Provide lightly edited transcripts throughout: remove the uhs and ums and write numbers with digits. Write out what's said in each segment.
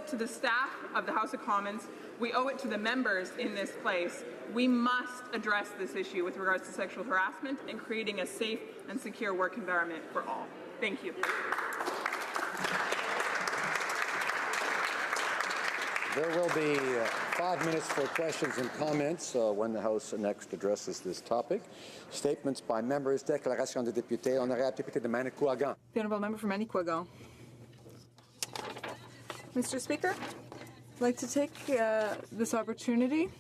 it to the staff of the House of Commons. We owe it to the members in this place. We must address this issue with regards to sexual harassment and creating a safe and secure work environment for all. Thank you. There will be 5 minutes for questions and comments when the House next addresses this topic. Statements by members. Déclaration de député. Honorable député de Manicouagan. The Honourable Member for Manicouagan. Mr. Speaker, I'd like to take this opportunity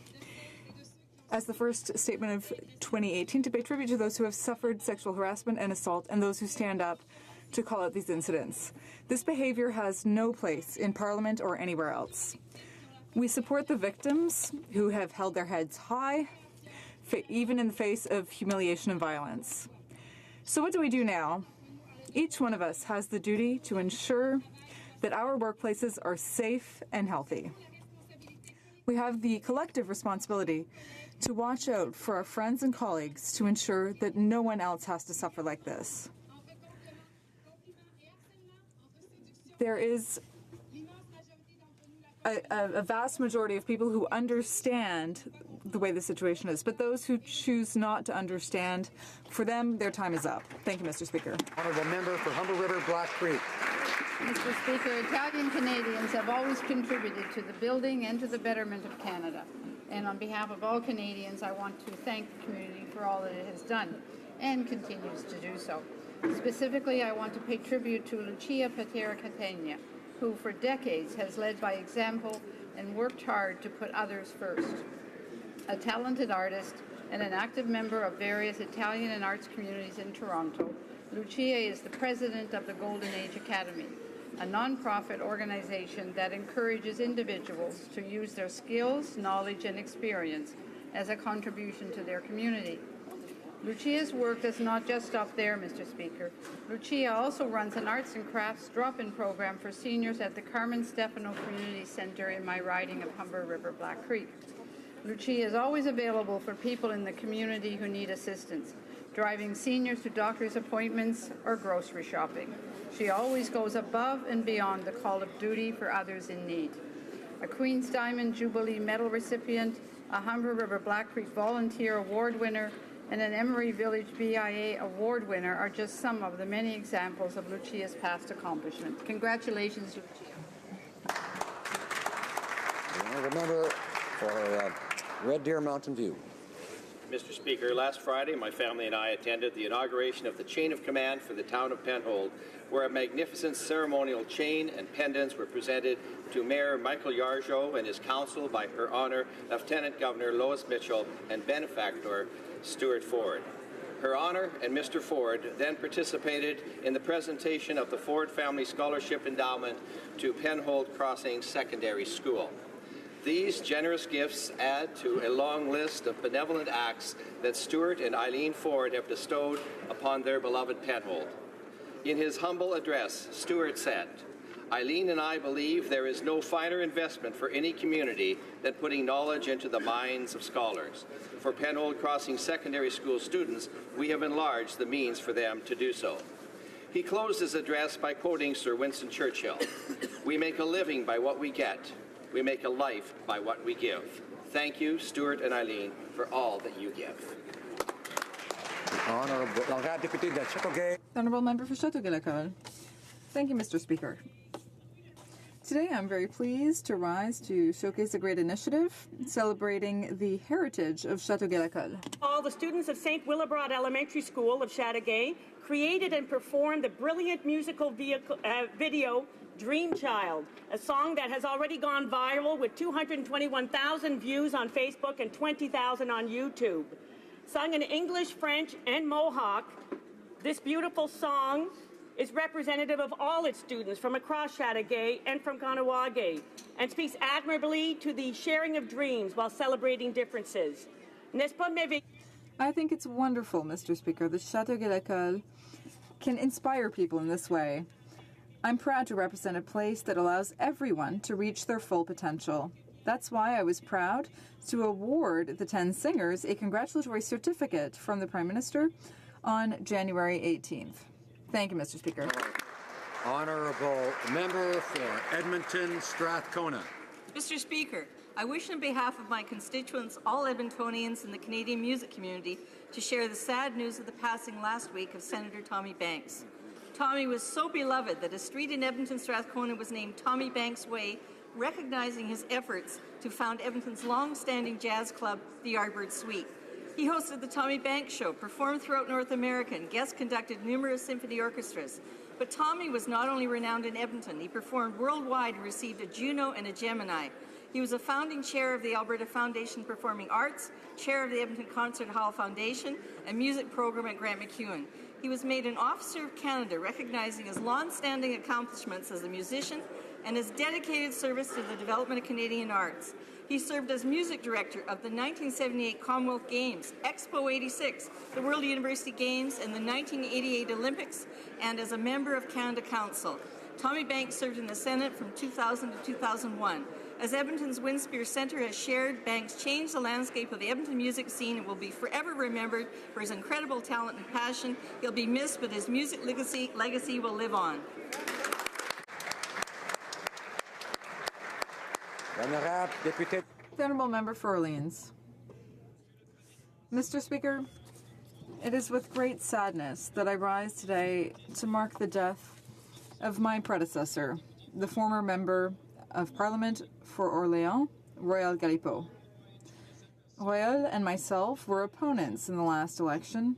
as the first statement of 2018 to pay tribute to those who have suffered sexual harassment and assault and those who stand up to call out these incidents. This behavior has no place in Parliament or anywhere else. We support the victims who have held their heads high, even in the face of humiliation and violence. So what do we do now? Each one of us has the duty to ensure that our workplaces are safe and healthy. We have the collective responsibility to watch out for our friends and colleagues to ensure that no one else has to suffer like this. There is a vast majority of people who understand the way the situation is, but those who choose not to understand, for them, their time is up. Thank you, Mr. Speaker. Honourable Member for Humber River, Black Creek. Mr. Speaker, Italian Canadians have always contributed to the building and to the betterment of Canada. And on behalf of all Canadians, I want to thank the community for all that it has done and continues to do so. Specifically, I want to pay tribute to Lucia Patera Catania, who for decades has led by example and worked hard to put others first. A talented artist and an active member of various Italian and arts communities in Toronto, Lucia is the president of the Golden Age Academy, a non-profit organization that encourages individuals to use their skills, knowledge, and experience as a contribution to their community. Lucia's work does not just stop there, Mr. Speaker. Lucia also runs an arts and crafts drop-in program for seniors at the Carmen Stefano Community Center in my riding of Humber River, Black Creek. Lucia is always available for people in the community who need assistance, driving seniors to doctor's appointments or grocery shopping. She always goes above and beyond the call of duty for others in need. A Queen's Diamond Jubilee Medal recipient, a Humber River Black Creek Volunteer Award winner, and an Emery Village BIA Award winner are just some of the many examples of Lucia's past accomplishments. Congratulations, Lucia. Member for Red Deer Mountain View. Mr. Speaker, last Friday, my family and I attended the inauguration of the Chain of Command for the town of Penhold, where a magnificent ceremonial chain and pendants were presented to Mayor Michael Yargeau and his council by Her Honour Lieutenant Governor Lois Mitchell and benefactor Stuart Ford. Her Honour and Mr. Ford then participated in the presentation of the Ford Family Scholarship Endowment to Penhold Crossing Secondary School. These generous gifts add to a long list of benevolent acts that Stuart and Eileen Ford have bestowed upon their beloved Penhold. In his humble address, Stuart said, "Eileen and I believe there is no finer investment for any community than putting knowledge into the minds of scholars. For Penhold Crossing Secondary School students, we have enlarged the means for them to do so." He closed his address by quoting Sir Winston Churchill, "We make a living by what we get. We make a life by what we give." Thank you, Stuart and Eileen, for all that you give. Honourable Member for Châteauguay-Lacolle. Thank you, Mr. Speaker. Today I'm very pleased to rise to showcase a great initiative celebrating the heritage of Châteauguay-Lacolle. All the students of St. Willibrord Elementary School of Châteauguay created and performed the brilliant musical video Dream Child, a song that has already gone viral with 221,000 views on Facebook and 20,000 on YouTube. Sung in English, French, and Mohawk, this beautiful song is representative of all its students from across Châteauguay and from Kahnawake, and speaks admirably to the sharing of dreams while celebrating differences. N'est-ce pas merveilleux? I think it's wonderful, Mr. Speaker, that Châteauguay-Lacolle can inspire people in this way. I'm proud to represent a place that allows everyone to reach their full potential. That's why I was proud to award the 10 singers a congratulatory certificate from the Prime Minister on January 18th. Thank you, Mr. Speaker. Honourable member for Edmonton Strathcona. Mr. Speaker, I wish on behalf of my constituents, all Edmontonians and the Canadian music community, to share the sad news of the passing last week of Senator Tommy Banks. Tommy was so beloved that a street in Edmonton Strathcona was named Tommy Banks Way, recognizing his efforts to found Edmonton's long-standing jazz club, the Yardbird Suite. He hosted the Tommy Banks Show, performed throughout North America, and guest-conducted numerous symphony orchestras. But Tommy was not only renowned in Edmonton, he performed worldwide and received a Juno and a Gemini. He was a founding chair of the Alberta Foundation Performing Arts, chair of the Edmonton Concert Hall Foundation, and music program at Grant MacEwan. He was made an Officer of Canada, recognizing his long-standing accomplishments as a musician and his dedicated service to the development of Canadian arts. He served as music director of the 1978 Commonwealth Games, Expo 86, the World University Games, and the 1988 Olympics, and as a member of Canada Council. Tommy Banks served in the Senate from 2000 to 2001. As Edmonton's Winspear Centre has shared, Banks changed the landscape of the Edmonton music scene and will be forever remembered for his incredible talent and passion. He'll be missed, but his music legacy will live on. Honorable Député. The Honourable Member for Orleans. Mr. Speaker, it is with great sadness that I rise today to mark the death of my predecessor, the former Member of Parliament for Orléans, Royal Galipeau. Royal and myself were opponents in the last election,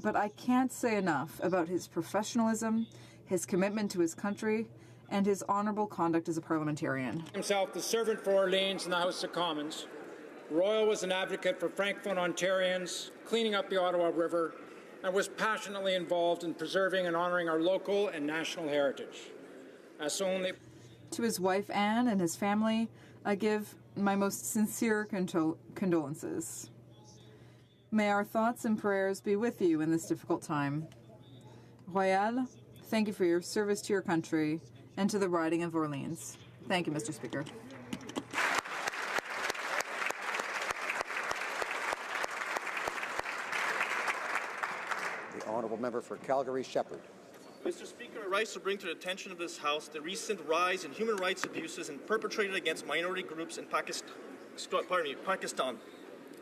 but I can't say enough about his professionalism, his commitment to his country, and his honourable conduct as a parliamentarian. Himself the servant for Orleans in the House of Commons. Royal was an advocate for Francophone Ontarians, cleaning up the Ottawa River, and was passionately involved in preserving and honouring our local and national heritage. To his wife Anne and his family, I give my most sincere condolences. May our thoughts and prayers be with you in this difficult time. Royal, thank you for your service to your country and to the riding of Orleans. Thank you, Mr. Speaker. The honourable member for Calgary-Shepherd. Mr. Speaker, I rise to bring to the attention of this House the recent rise in human rights abuses perpetrated against minority groups in Pakistan.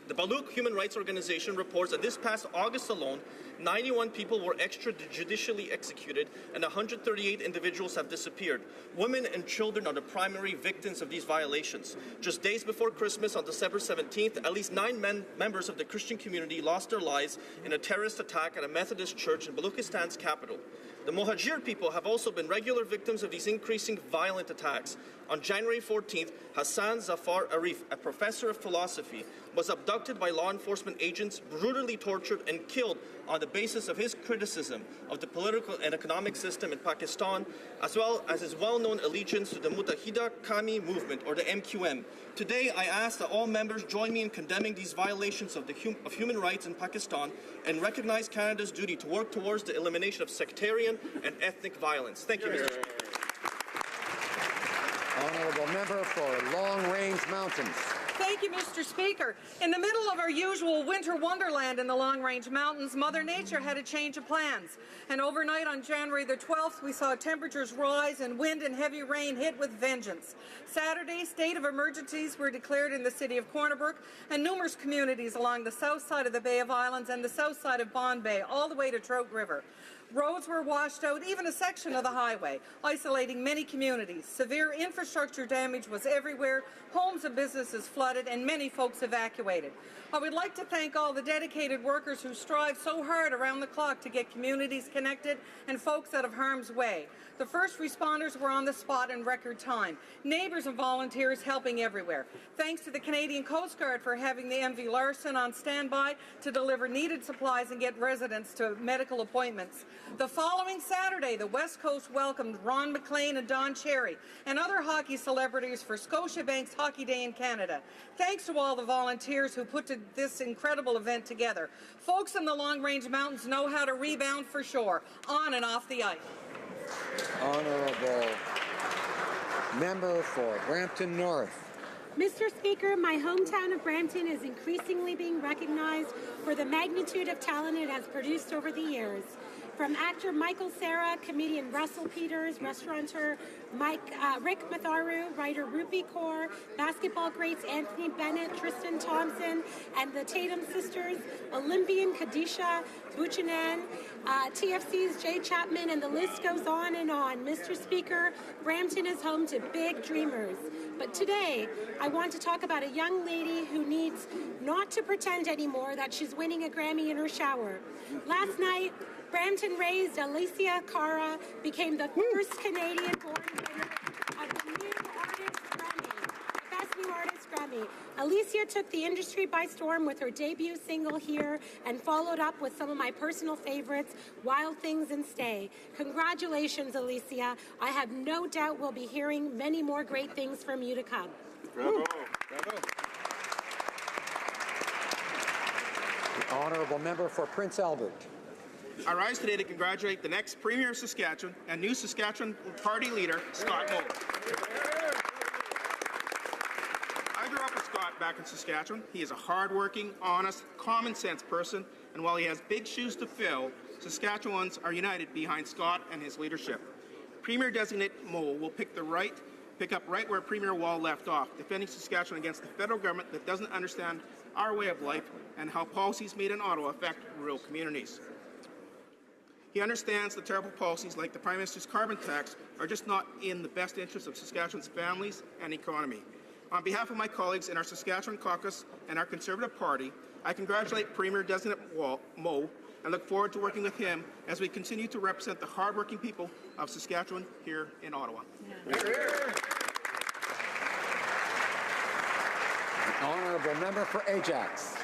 The Baloch Human Rights Organization reports that this past August alone, 91 people were extrajudicially executed and 138 individuals have disappeared. Women and children are the primary victims of these violations. Just days before Christmas, on December 17th, at least 9 members of the Christian community lost their lives in a terrorist attack at a Methodist church in Baluchistan's capital. The Mohajir people have also been regular victims of these increasing violent attacks. On January 14th, Hassan Zafar Arif, a professor of philosophy, was abducted by law enforcement agents, brutally tortured and killed on the basis of his criticism of the political and economic system in Pakistan, as well as his well-known allegiance to the Mutahida Qawmi movement, or the MQM. Today, I ask that all members join me in condemning these violations of human rights in Pakistan and recognize Canada's duty to work towards the elimination of sectarian and ethnic violence. Thank you, Mr. Speaker. Honourable member for Long Range Mountains. Thank you, Mr. Speaker. In the middle of our usual winter wonderland in the Long Range Mountains, Mother Nature had a change of plans. And overnight on January the 12th, we saw temperatures rise and wind and heavy rain hit with vengeance. Saturday, state of emergencies were declared in the city of Corner Brook and numerous communities along the south side of the Bay of Islands and the south side of Bond Bay, all the way to Trout River. Roads were washed out, even a section of the highway, isolating many communities. Severe infrastructure damage was everywhere, homes and businesses flooded, and many folks evacuated. I would like to thank all the dedicated workers who strive so hard around the clock to get communities connected and folks out of harm's way. The first responders were on the spot in record time. Neighbours and volunteers helping everywhere. Thanks to the Canadian Coast Guard for having the MV Larson on standby to deliver needed supplies and get residents to medical appointments. The following Saturday, the West Coast welcomed Ron McLean and Don Cherry and other hockey celebrities for Scotiabank's Hockey Day in Canada. Thanks to all the volunteers who put this incredible event together. Folks in the Long Range Mountains know how to rebound for sure, on and off the ice. Honourable member for Brampton North. Mr. Speaker, my hometown of Brampton is increasingly being recognized for the magnitude of talent it has produced over the years. From actor Michael Cera, comedian Russell Peters, restaurateur Rick Matharu, writer Rupi Kaur, basketball greats Anthony Bennett, Tristan Thompson, and the Tatum sisters, Olympian Kadisha Buchanan, TFC's Jay Chapman, and the list goes on and on. Mr. Speaker, Brampton is home to big dreamers. But today, I want to talk about a young lady who needs not to pretend anymore that she's winning a Grammy in her shower. Last night, Brampton raised Alicia Cara became the first Canadian-born winner of the New Artist Grammy, the Best New Artist Grammy. Alicia took the industry by storm with her debut single Here and followed up with some of my personal favorites, Wild Things and Stay. Congratulations, Alicia. I have no doubt we'll be hearing many more great things from you to come. Bravo. Bravo. The honourable member for Prince Albert. I rise today to congratulate the next Premier of Saskatchewan and new Saskatchewan Party leader, Scott Moe. I grew up with Scott back in Saskatchewan. He is a hard-working, honest, common-sense person, and while he has big shoes to fill, Saskatchewans are united behind Scott and his leadership. Premier-designate Moe will pick up right where Premier Wall left off, defending Saskatchewan against the federal government that doesn't understand our way of life and how policies made in Ottawa affect rural communities. He understands the terrible policies like the Prime Minister's carbon tax are just not in the best interest of Saskatchewan's families and economy. On behalf of my colleagues in our Saskatchewan caucus and our Conservative Party, I congratulate Premier-designate Moe and look forward to working with him as we continue to represent the hardworking people of Saskatchewan here in Ottawa. The honourable member for Ajax.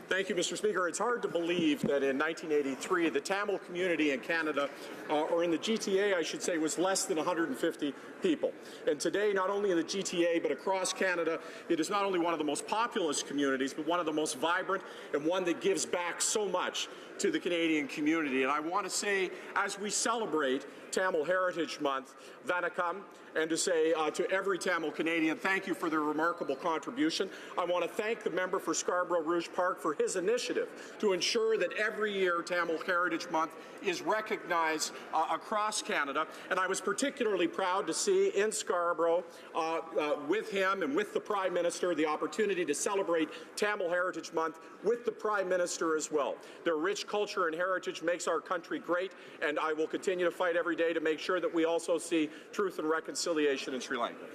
Thank you, Mr. Speaker. It's hard to believe that in 1983, the Tamil community in Canada, or in the GTA, I should say, was less than 150 people. And today, not only in the GTA, but across Canada, it is not only one of the most populous communities, but one of the most vibrant and one that gives back so much to the Canadian community. And I want to say, as we celebrate Tamil Heritage Month, Vanakam, and to say to every Tamil Canadian, thank you for their remarkable contribution. I want to thank the member for Scarborough Rouge Park for his initiative to ensure that every year Tamil Heritage Month is recognized across Canada. And I was particularly proud to see in Scarborough, with him and with the Prime Minister, the opportunity to celebrate Tamil Heritage Month with the Prime Minister as well. Their rich culture and heritage makes our country great, and I will continue to fight every day to make sure that we also see truth and reconciliation in Sri Lanka.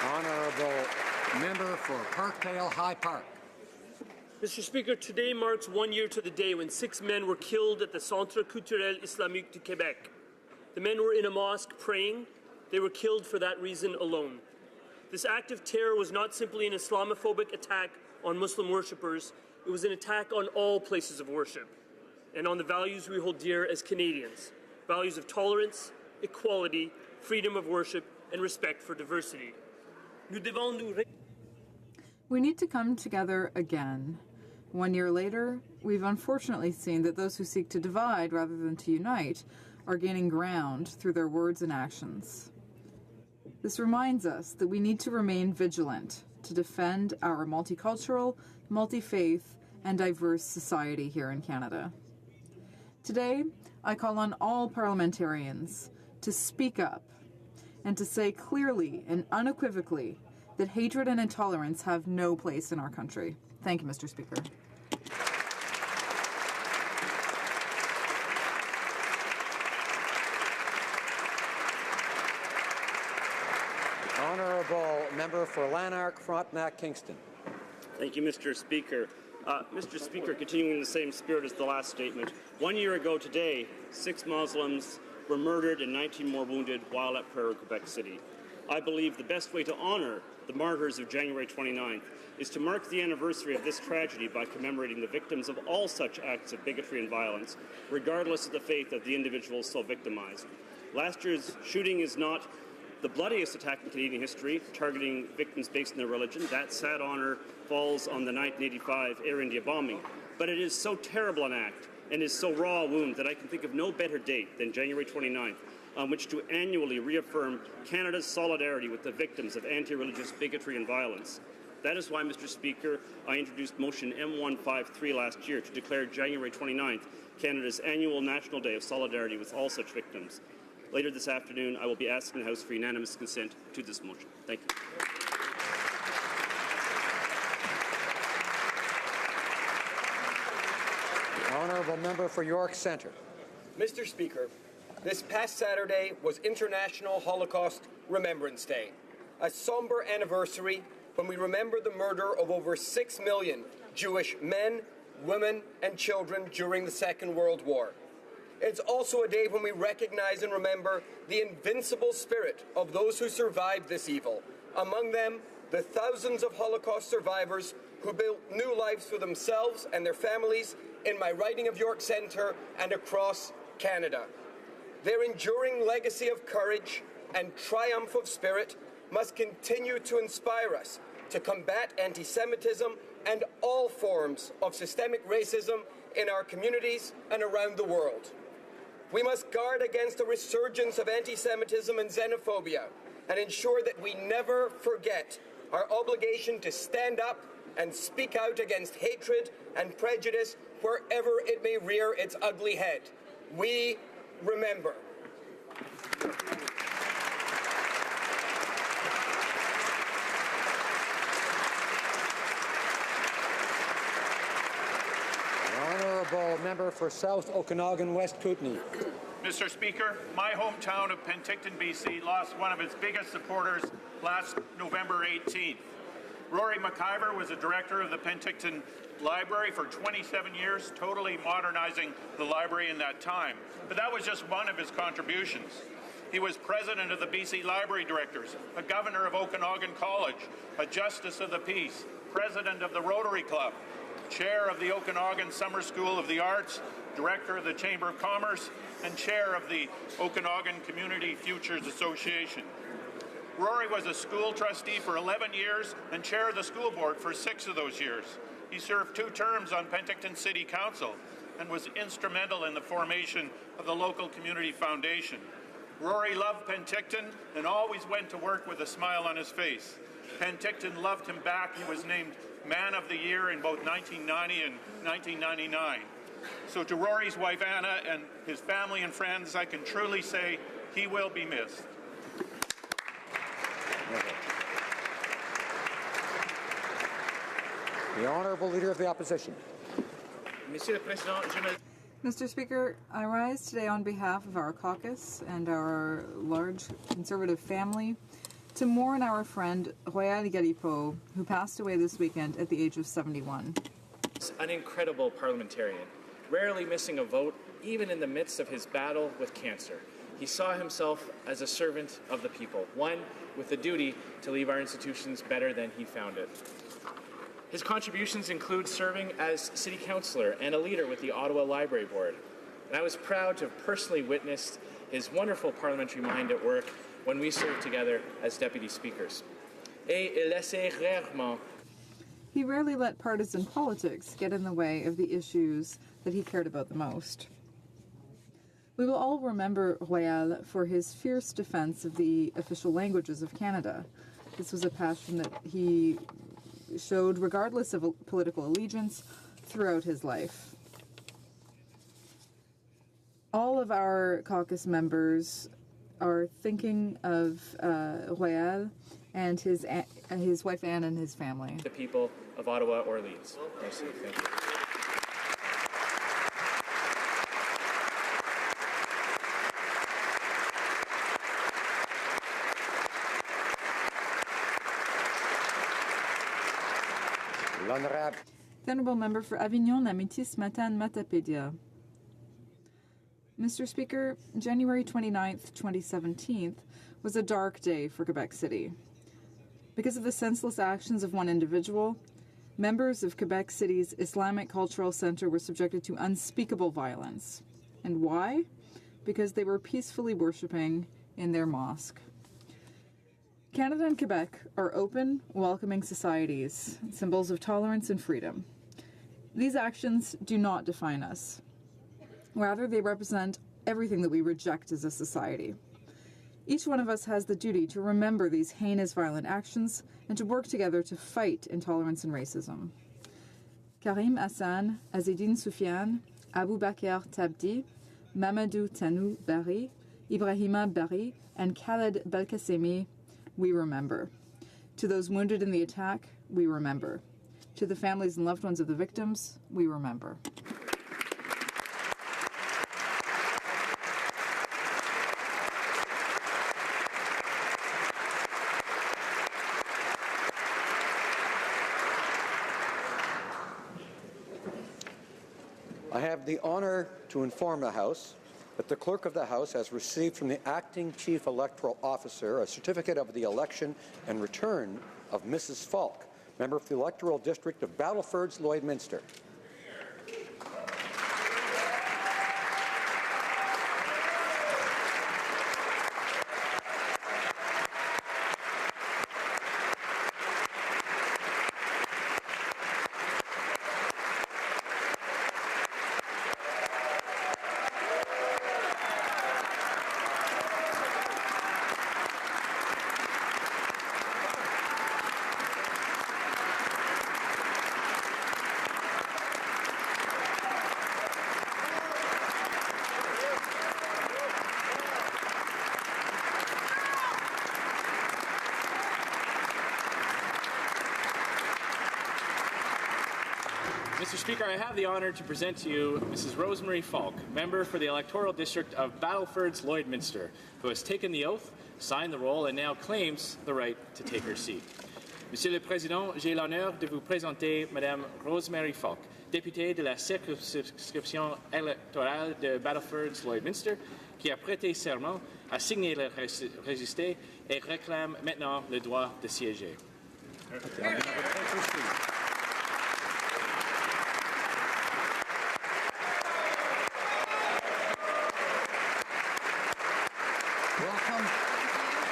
Honourable member for Parkdale High Park. Mr. Speaker, today marks 1 year to the day when 6 men were killed at the Centre Culturel Islamique du Québec. The men were in a mosque praying. They were killed for that reason alone. This act of terror was not simply an Islamophobic attack on Muslim worshippers. It was an attack on all places of worship and on the values we hold dear as Canadians, values of tolerance, equality, freedom of worship, and respect for diversity. We need to come together again. 1 year later, we've unfortunately seen that those who seek to divide rather than to unite are gaining ground through their words and actions. This reminds us that we need to remain vigilant to defend our multicultural, multi-faith, and diverse society here in Canada. Today, I call on all parliamentarians to speak up and to say clearly and unequivocally that hatred and intolerance have no place in our country. Thank you, Mr. Speaker. Honourable member for Lanark, Frontenac, Kingston. Thank you, Mr. Speaker. Mr. Speaker, continuing in the same spirit as the last statement, 1 year ago today, 6 Muslims were murdered and 19 more wounded while at prayer in Quebec City. I believe the best way to honor the martyrs of January 29th is to mark the anniversary of this tragedy by commemorating the victims of all such acts of bigotry and violence, regardless of the faith of the individuals so victimized. Last year's shooting is not the bloodiest attack in Canadian history, targeting victims based on their religion. That sad honor falls on the 1985 Air India bombing. But it is so terrible an act and is so raw a wound that I can think of no better date than January 29th on which to annually reaffirm Canada's solidarity with the victims of anti-religious bigotry and violence. That is why, Mr. Speaker, I introduced motion M153 last year to declare January 29th Canada's annual National Day of Solidarity with all such victims. Later this afternoon, I will be asking the House for unanimous consent to this motion. Thank you. The honourable member for York Centre. Mr. Speaker, this past Saturday was International Holocaust Remembrance Day, a somber anniversary when we remember the murder of over 6 million Jewish men, women, and children during the Second World War. It's also a day when we recognize and remember the invincible spirit of those who survived this evil, among them the thousands of Holocaust survivors who built new lives for themselves and their families in my riding of York Centre and across Canada. Their enduring legacy of courage and triumph of spirit must continue to inspire us to combat anti-Semitism and all forms of systemic racism in our communities and around the world. We must guard against a resurgence of anti-Semitism and xenophobia and ensure that we never forget our obligation to stand up and speak out against hatred and prejudice wherever it may rear its ugly head. We remember. Honourable member for South Okanagan West Kootenay. Mr. Speaker, my hometown of Penticton, BC lost one of its biggest supporters last November 18th. Rory McIver was the director of the Penticton Library for 27 years, totally modernizing the library in that time. But that was just one of his contributions. He was president of the BC Library Directors, a governor of Okanagan College, a justice of the peace, president of the Rotary Club, chair of the Okanagan Summer School of the Arts, director of the Chamber of Commerce, and chair of the Okanagan Community Futures Association. Rory was a school trustee for 11 years and chair of the school board for 6 of those years. He served 2 terms on Penticton City Council and was instrumental in the formation of the local community foundation. Rory loved Penticton and always went to work with a smile on his face. Penticton loved him back. He was named Man of the Year in both 1990 and 1999. So to Rory's wife Anna and his family and friends, I can truly say he will be missed. The Honourable Leader of the Opposition. Mr. Speaker, I rise today on behalf of our caucus and our large Conservative family to mourn our friend Royal Galipeau, who passed away this weekend at the age of 71. An incredible parliamentarian, rarely missing a vote, even in the midst of his battle with cancer. He saw himself as a servant of the people, one with the duty to leave our institutions better than he found it. His contributions include serving as city councillor and a leader with the Ottawa Library Board. And I was proud to have personally witnessed his wonderful parliamentary mind at work when we served together as deputy speakers. Et il laissait rarement. He rarely let partisan politics get in the way of the issues that he cared about the most. We will all remember Royal for his fierce defense of the official languages of Canada. This was a passion that he showed regardless of political allegiance throughout his life. All of our caucus members are thinking of Royal and his wife Anne and his family. The people of Ottawa Orleans. Merci. Thank you. The Honourable Member for Avignon, Lamitis, Matane, Matapédia. Mr. Speaker, January 29th, 2017 was a dark day for Quebec City. Because of the senseless actions of one individual, members of Quebec City's Islamic Cultural Centre were subjected to unspeakable violence. And why? Because they were peacefully worshipping in their mosque. Canada and Quebec are open, welcoming societies, symbols of tolerance and freedom. These actions do not define us. Rather, they represent everything that we reject as a society. Each one of us has the duty to remember these heinous violent actions and to work together to fight intolerance and racism. Karim Hassan, Azedine Soufiane, Abu Bakr Tabdi, Mamadou Tanou Bari, Ibrahima Bari, and Khaled Belkacemi, we remember. To those wounded in the attack, we remember. To the families and loved ones of the victims, we remember. I have the honor to inform the House that the Clerk of the House has received from the Acting Chief Electoral Officer a certificate of the election and return of Mrs. Falk, member of the Electoral District of Battlefords Lloydminster. Mr. Speaker, I have the honor to present to you Mrs. Rosemary Falk, member for the electoral district of Battlefords Lloydminster, who has taken the oath, signed the roll, and now claims the right to take her seat. Monsieur le Président, j'ai l'honneur de vous présenter Madame Rosemary Falk, députée de la circonscription électorale de Battlefords Lloydminster, qui a prêté serment, a signé le registre et réclame maintenant le droit de siéger. Welcome.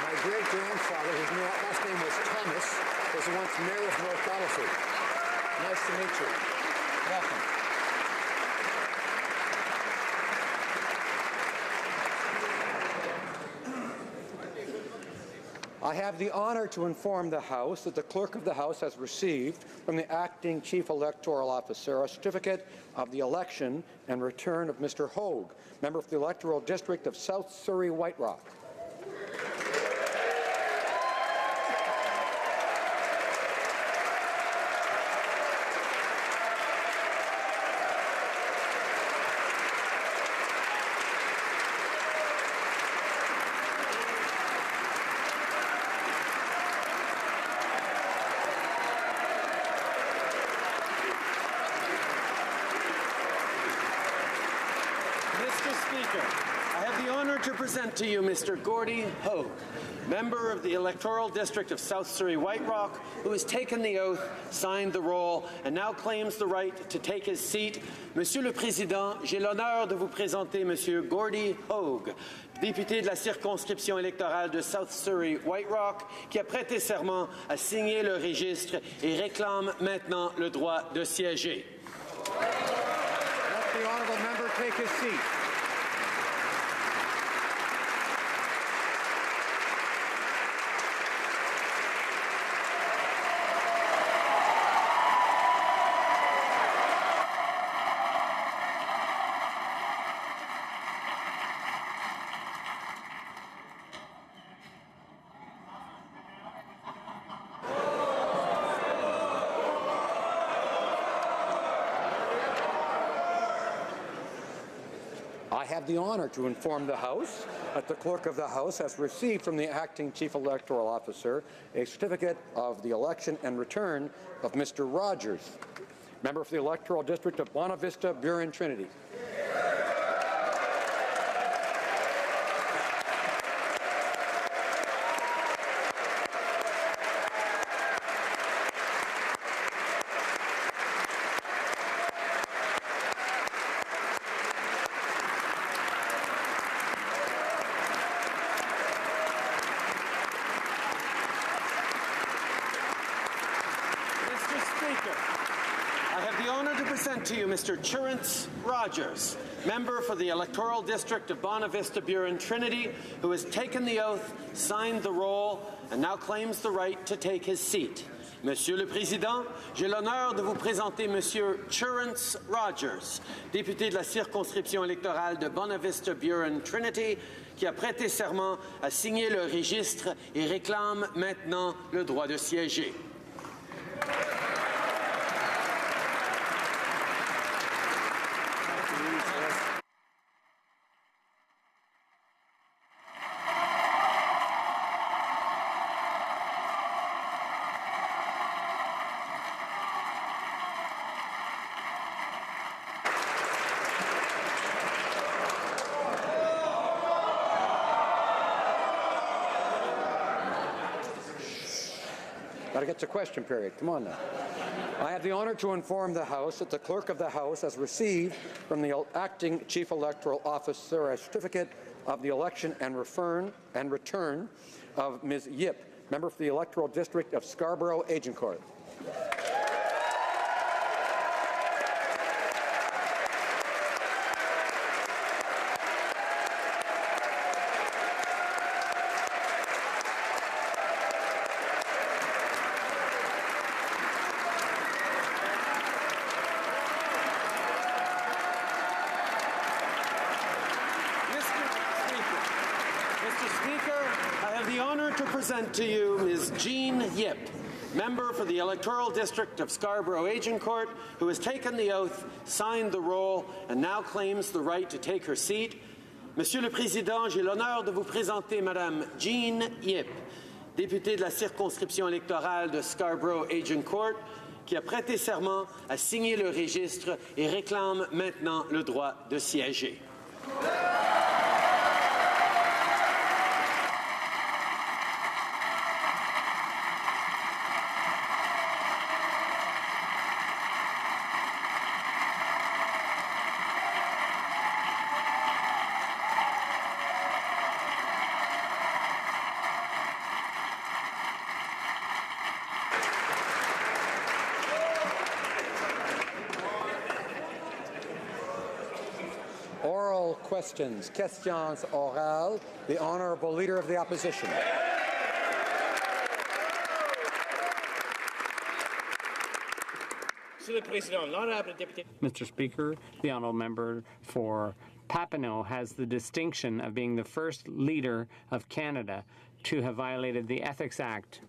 My great-grandfather, whose last name was Thomas, was once mayor of North Battleford. Nice to meet you. Welcome. I have the honor to inform the House that the Clerk of the House has received from the Acting Chief Electoral Officer a certificate of the election and return of Mr. HoC, member of the Electoral District of South Surrey White Rock. To present to you Mr. Gordy HoC, member of the electoral district of South Surrey White Rock, who has taken the oath, signed the roll, and now claims the right to take his seat. Monsieur le Président, j'ai l'honneur de vous présenter Monsieur Gordy HoC, député de la circonscription électorale de South Surrey White Rock, qui a prêté serment, a signé le registre et réclame maintenant le droit de siéger. Let the honourable member take his seat. I have the honor to inform the House that the Clerk of the House has received from the Acting Chief Electoral Officer a certificate of the election and return of Mr. Rogers, member of the Electoral District of Buena Vista, Burin Trinity. to you Mr. Churence Rogers, member for the electoral district of Bonavista Buren Trinity, who has taken the oath, signed the roll, and now claims the right to take his seat. Monsieur le Président, j'ai l'honneur de vous présenter Monsieur Churence Rogers, député de la circonscription électorale de Bonavista Buren Trinity, qui a prêté serment à signer le registre et réclame maintenant le droit de siéger. Got to get to question period. Come on now. I have the honor to inform the House that the Clerk of the House has received from the Acting Chief Electoral Officer a certificate of the election and return of Ms. Yip, member for the Electoral District of Scarborough Agincourt. To you Ms. Jean Yip, member for the electoral district of Scarborough Agincourt, who has taken the oath, signed the roll, and now claims the right to take her seat. Monsieur le Président, j'ai l'honneur de vous présenter Madame Jean Yip, députée de la circonscription électorale de Scarborough Agincourt, qui a prêté serment à signer le registre et réclame maintenant le droit de siéger. Questions orales. The Honourable Leader of the Opposition. Mr. Speaker, the Honourable Member for Papineau has the distinction of being the first leader of Canada to have violated the Ethics Act.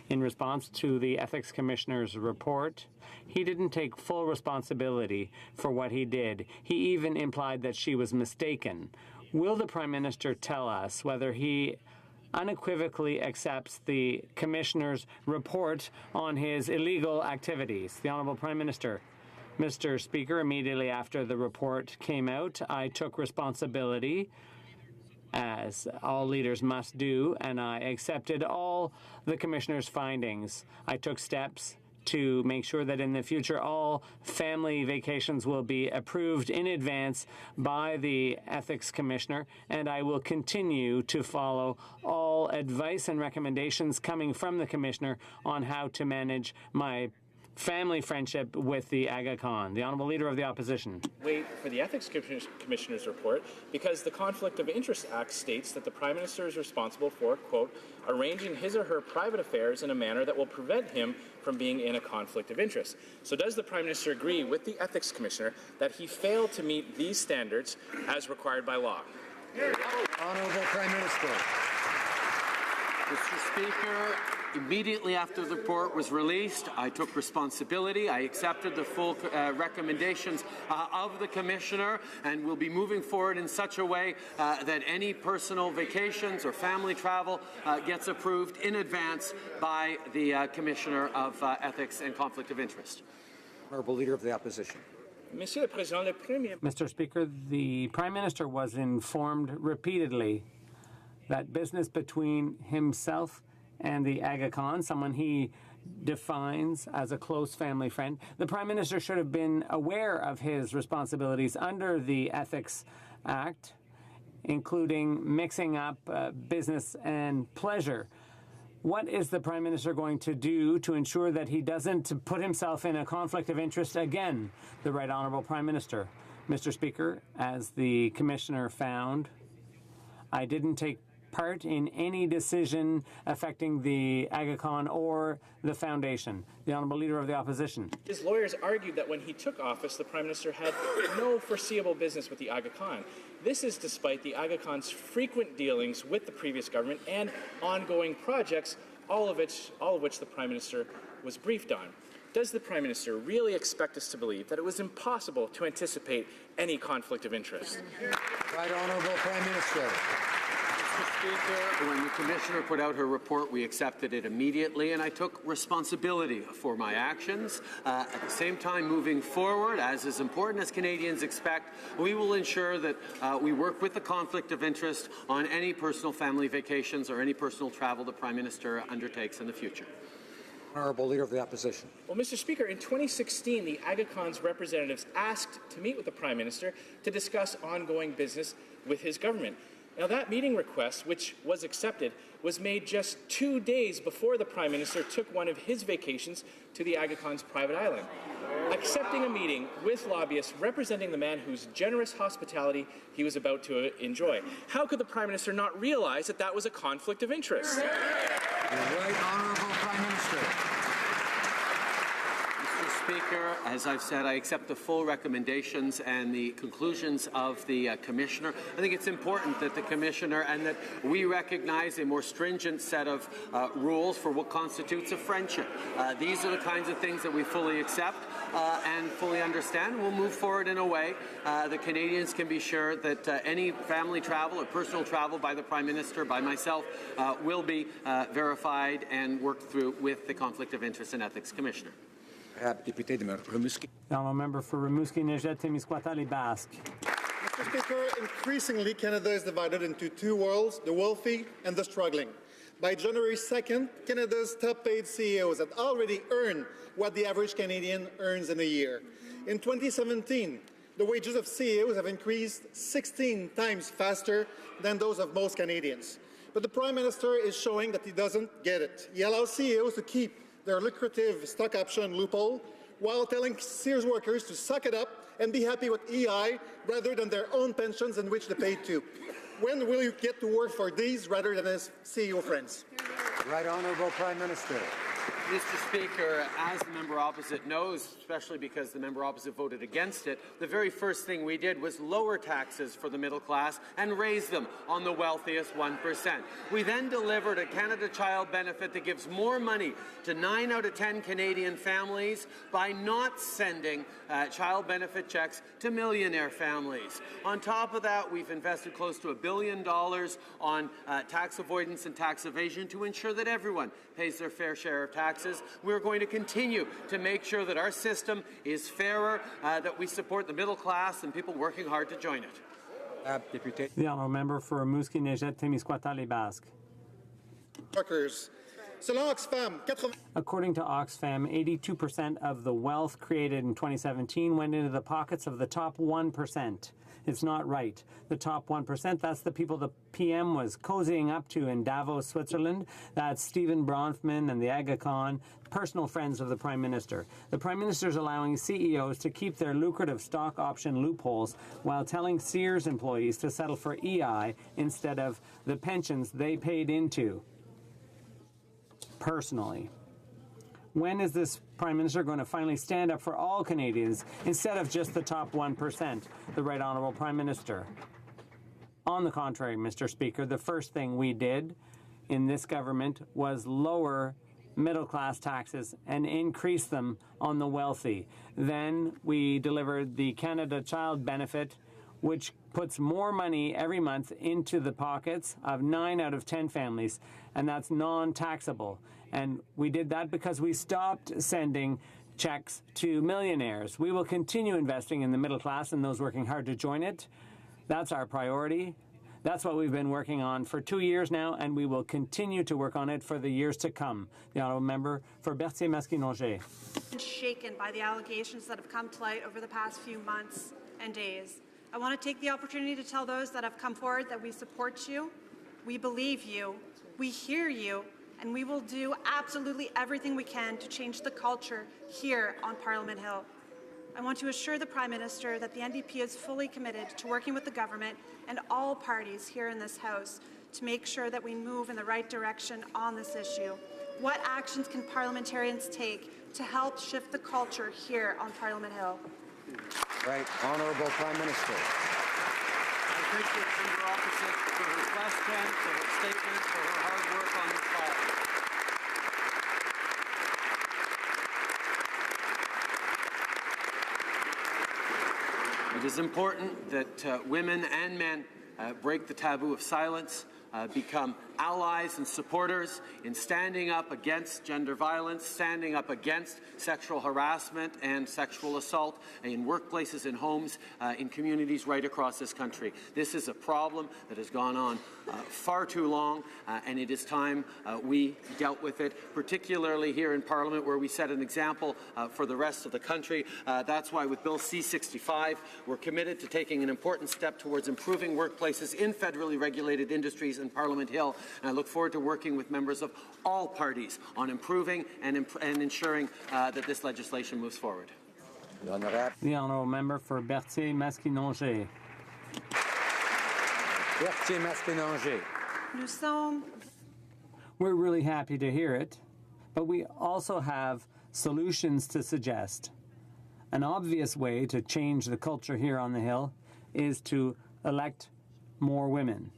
In response to the Ethics Commissioner's report, he didn't take full responsibility for what he did. He even implied that she was mistaken. Will the Prime Minister tell us whether he unequivocally accepts the Commissioner's report on his illegal activities? The Honourable Prime Minister. Mr. Speaker, immediately after the report came out, I took responsibility, as all leaders must do, and I accepted all the Commissioner's findings. I took steps to make sure that in the future all family vacations will be approved in advance by the Ethics Commissioner, and I will continue to follow all advice and recommendations coming from the Commissioner on how to manage my family friendship with the Aga Khan. The Honourable Leader of the Opposition. Wait for the Ethics Commissioner's report because the Conflict of Interest Act states that the Prime Minister is responsible for, quote, arranging his or her private affairs in a manner that will prevent him from being in a conflict of interest. So does the Prime Minister agree with the Ethics Commissioner that he failed to meet these standards as required by law? Honourable Prime Minister. Mr. Speaker, immediately after the report was released, I took responsibility. I accepted the full recommendations of the Commissioner and will be moving forward in such a way that any personal vacations or family travel gets approved in advance by the Commissioner of Ethics and Conflict of Interest. Honourable Leader of the Opposition. Mr. Speaker, the Prime Minister was informed repeatedly that business between himself and the Aga Khan, someone he defines as a close family friend, the Prime Minister should have been aware of his responsibilities under the Ethics Act, including mixing up business and pleasure. What is the Prime Minister going to do to ensure that he doesn't put himself in a conflict of interest again? The Right Honourable Prime Minister. Mr. Speaker, as the Commissioner found, I didn't take part in any decision affecting the AgaCon or the Foundation. The Honourable Leader of the Opposition. His lawyers argued that when he took office, the Prime Minister had no foreseeable business with the AgaCon. This is despite the AgaCon's frequent dealings with the previous government and ongoing projects, all of which the Prime Minister was briefed on. Does the Prime Minister really expect us to believe that it was impossible to anticipate any conflict of interest? Right Honourable Prime Minister. Mr. Speaker, when the Commissioner put out her report, we accepted it immediately, and I took responsibility for my actions. At the same time, moving forward, as is important as Canadians expect, we will ensure that we work with the conflict of interest on any personal family vacations or any personal travel the Prime Minister undertakes in the future. Honourable Leader of the Opposition. Well, Mr. Speaker, in 2016, the AgaCon's representatives asked to meet with the Prime Minister to discuss ongoing business with his government. Now, that meeting request, which was accepted, was made just 2 days before the Prime Minister took one of his vacations to the AgaCon's private island. Accepting a meeting with lobbyists representing the man whose generous hospitality he was about to enjoy. How could the Prime Minister not realize that that was a conflict of interest? Right Honourable Prime Minister. Mr. Speaker, as I've said, I accept the full recommendations and the conclusions of the Commissioner. I think it's important that the Commissioner and that we recognize a more stringent set of rules for what constitutes a friendship. These are the kinds of things that we fully accept and fully understand. We'll move forward in a way that Canadians can be sure that any family travel or personal travel by the Prime Minister, by myself, will be verified and worked through with the Conflict of Interest and Ethics Commissioner. The Honourable Member for Rimouski-Nejet-Témiscouata, Basque. Mr. Speaker, increasingly Canada is divided into two worlds, the wealthy and the struggling. By January 2nd, Canada's top-paid CEOs had already earned what the average Canadian earns in a year. In 2017, the wages of CEOs have increased 16 times faster than those of most Canadians. But the Prime Minister is showing that he doesn't get it. He allows CEOs to keep their lucrative stock option loophole while telling Sears workers to suck it up and be happy with EI rather than their own pensions in which they pay to. When will you get to work for these rather than as CEO friends? Right Honourable Prime Minister. Mr. Speaker, as the member opposite knows, especially because the member opposite voted against it, the very first thing we did was lower taxes for the middle class and raise them on the wealthiest 1%. We then delivered a Canada Child benefit that gives more money to 9 out of 10 Canadian families by not sending child benefit checks to millionaire families. On top of that, we've invested close to $1 billion on tax avoidance and tax evasion to ensure that everyone pays their fair share of taxes. We're going to continue to make sure that our system is fairer, that we support the middle class and people working hard to join it. The Honourable Member for Rimouski-Nejet-Témiscouata, Basque. Workers. According to Oxfam, 82% of the wealth created in 2017 went into the pockets of the top 1%. It's not right. The top 1%, that's the people the PM was cozying up to in Davos, Switzerland. That's Stephen Bronfman and the AgaCon, personal friends of the Prime Minister. The Prime Minister is allowing CEOs to keep their lucrative stock option loopholes while telling Sears employees to settle for EI instead of the pensions they paid into. Personally, when is this Prime Minister going to finally stand up for all Canadians instead of just the top 1%? The Right Honourable Prime Minister. On the contrary, Mr. Speaker, the first thing we did in this government was lower middle-class taxes and increase them on the wealthy. Then we delivered the Canada Child benefit, which puts more money every month into the pockets of 9 out of 10 families, and that's non-taxable. And we did that because we stopped sending checks to millionaires. We will continue investing in the middle class and those working hard to join it. That's our priority. That's what we've been working on for 2 years now, and we will continue to work on it for the years to come. The Honourable Member for Berthier-Masquinongé. Shaken by the allegations that have come to light over the past few months and days. I want to take the opportunity to tell those that have come forward that we support you, we believe you, we hear you, and we will do absolutely everything we can to change the culture here on Parliament Hill. I want to assure the Prime Minister that the NDP is fully committed to working with the government and all parties here in this House to make sure that we move in the right direction on this issue. What actions can parliamentarians take to help shift the culture here on Parliament Hill? Right. Honourable Prime Minister. I thank the member opposite for her question, for her statement, for her hard work on this file. It is important that women and men break the taboo of silence, become allies and supporters in standing up against gender violence, standing up against sexual harassment and sexual assault in workplaces, in homes, in communities right across this country. This is a problem that has gone on far too long, and it is time we dealt with it, particularly here in Parliament, where we set an example for the rest of the country. That's why with Bill C-65, we're committed to taking an important step towards improving workplaces in federally regulated industries in Parliament Hill. And I look forward to working with members of all parties on improving and ensuring that this legislation moves forward. The honourable member for Berthier-Masquinongé. Berthier-Masquinongé. We're really happy to hear it, but we also have solutions to suggest. An obvious way to change the culture here on the Hill is to elect more women.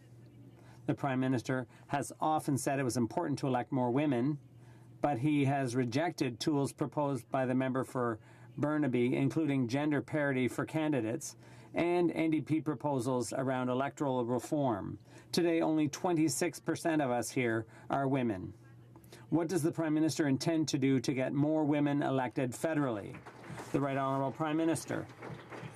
The Prime Minister has often said it was important to elect more women, but he has rejected tools proposed by the member for Burnaby, including gender parity for candidates, and NDP proposals around electoral reform. Today, only 26% of us here are women. What does the Prime Minister intend to do to get more women elected federally? The Right Honourable Prime Minister.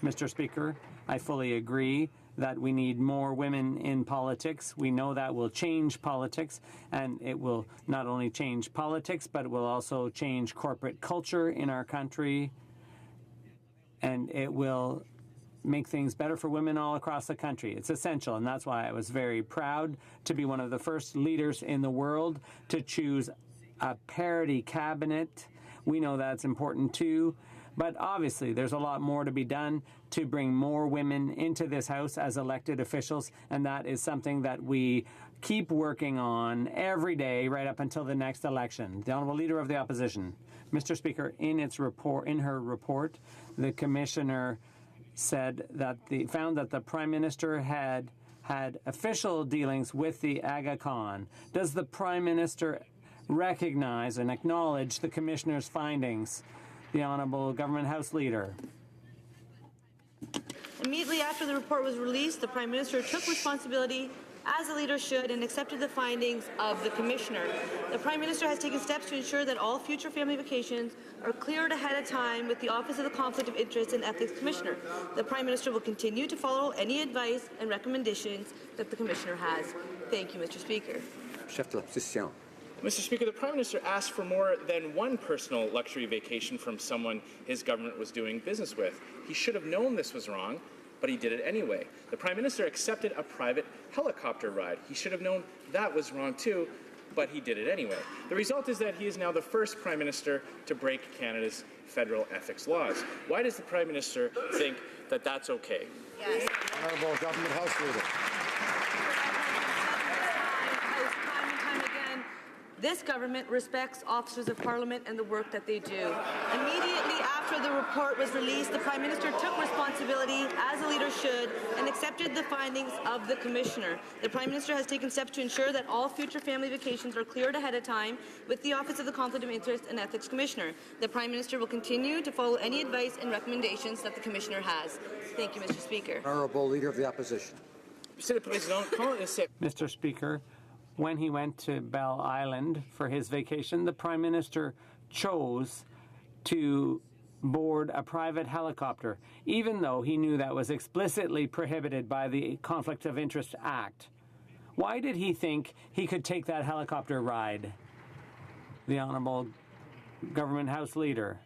Mr. Speaker, I fully agree that we need more women in politics. We know that will change politics, and it will not only change politics, but it will also change corporate culture in our country, and it will make things better for women all across the country. It's essential, and that's why I was very proud to be one of the first leaders in the world to choose a parity cabinet. We know that's important too. But obviously, there's a lot more to be done to bring more women into this House as elected officials, and that is something that we keep working on every day right up until the next election. The Honourable Leader of the Opposition. Mr. Speaker, in her report, the Commissioner said that found that the Prime Minister had official dealings with the Aga Khan. Does the Prime Minister recognize and acknowledge the Commissioner's findings? The Honourable Government House Leader. Immediately after the report was released, the Prime Minister took responsibility, as a leader should, and accepted the findings of the Commissioner. The Prime Minister has taken steps to ensure that all future family vacations are cleared ahead of time with the Office of the Conflict of Interest and Ethics Commissioner. The Prime Minister will continue to follow any advice and recommendations that the Commissioner has. Thank you, Mr. Speaker. Chef de l'Opposition. Mr. Speaker, the Prime Minister asked for more than one personal luxury vacation from someone his government was doing business with. He should have known this was wrong, but he did it anyway. The Prime Minister accepted a private helicopter ride. He should have known that was wrong too, but he did it anyway. The result is that he is now the first Prime Minister to break Canada's federal ethics laws. Why does the Prime Minister think that that's okay? Yes. Honourable Government House Leader. This government respects officers of Parliament and the work that they do. Immediately after the report was released, the Prime Minister took responsibility, as a leader should, and accepted the findings of the Commissioner. The Prime Minister has taken steps to ensure that all future family vacations are cleared ahead of time with the Office of the Conflict of Interest and Ethics Commissioner. The Prime Minister will continue to follow any advice and recommendations that the Commissioner has. Thank you, Mr. Speaker. Honourable Leader of the Opposition. Mr. Speaker, when he went to Bell Island for his vacation, the Prime Minister chose to board a private helicopter, even though he knew that was explicitly prohibited by the Conflict of Interest Act. Why did he think he could take that helicopter ride? The Honourable Government House Leader.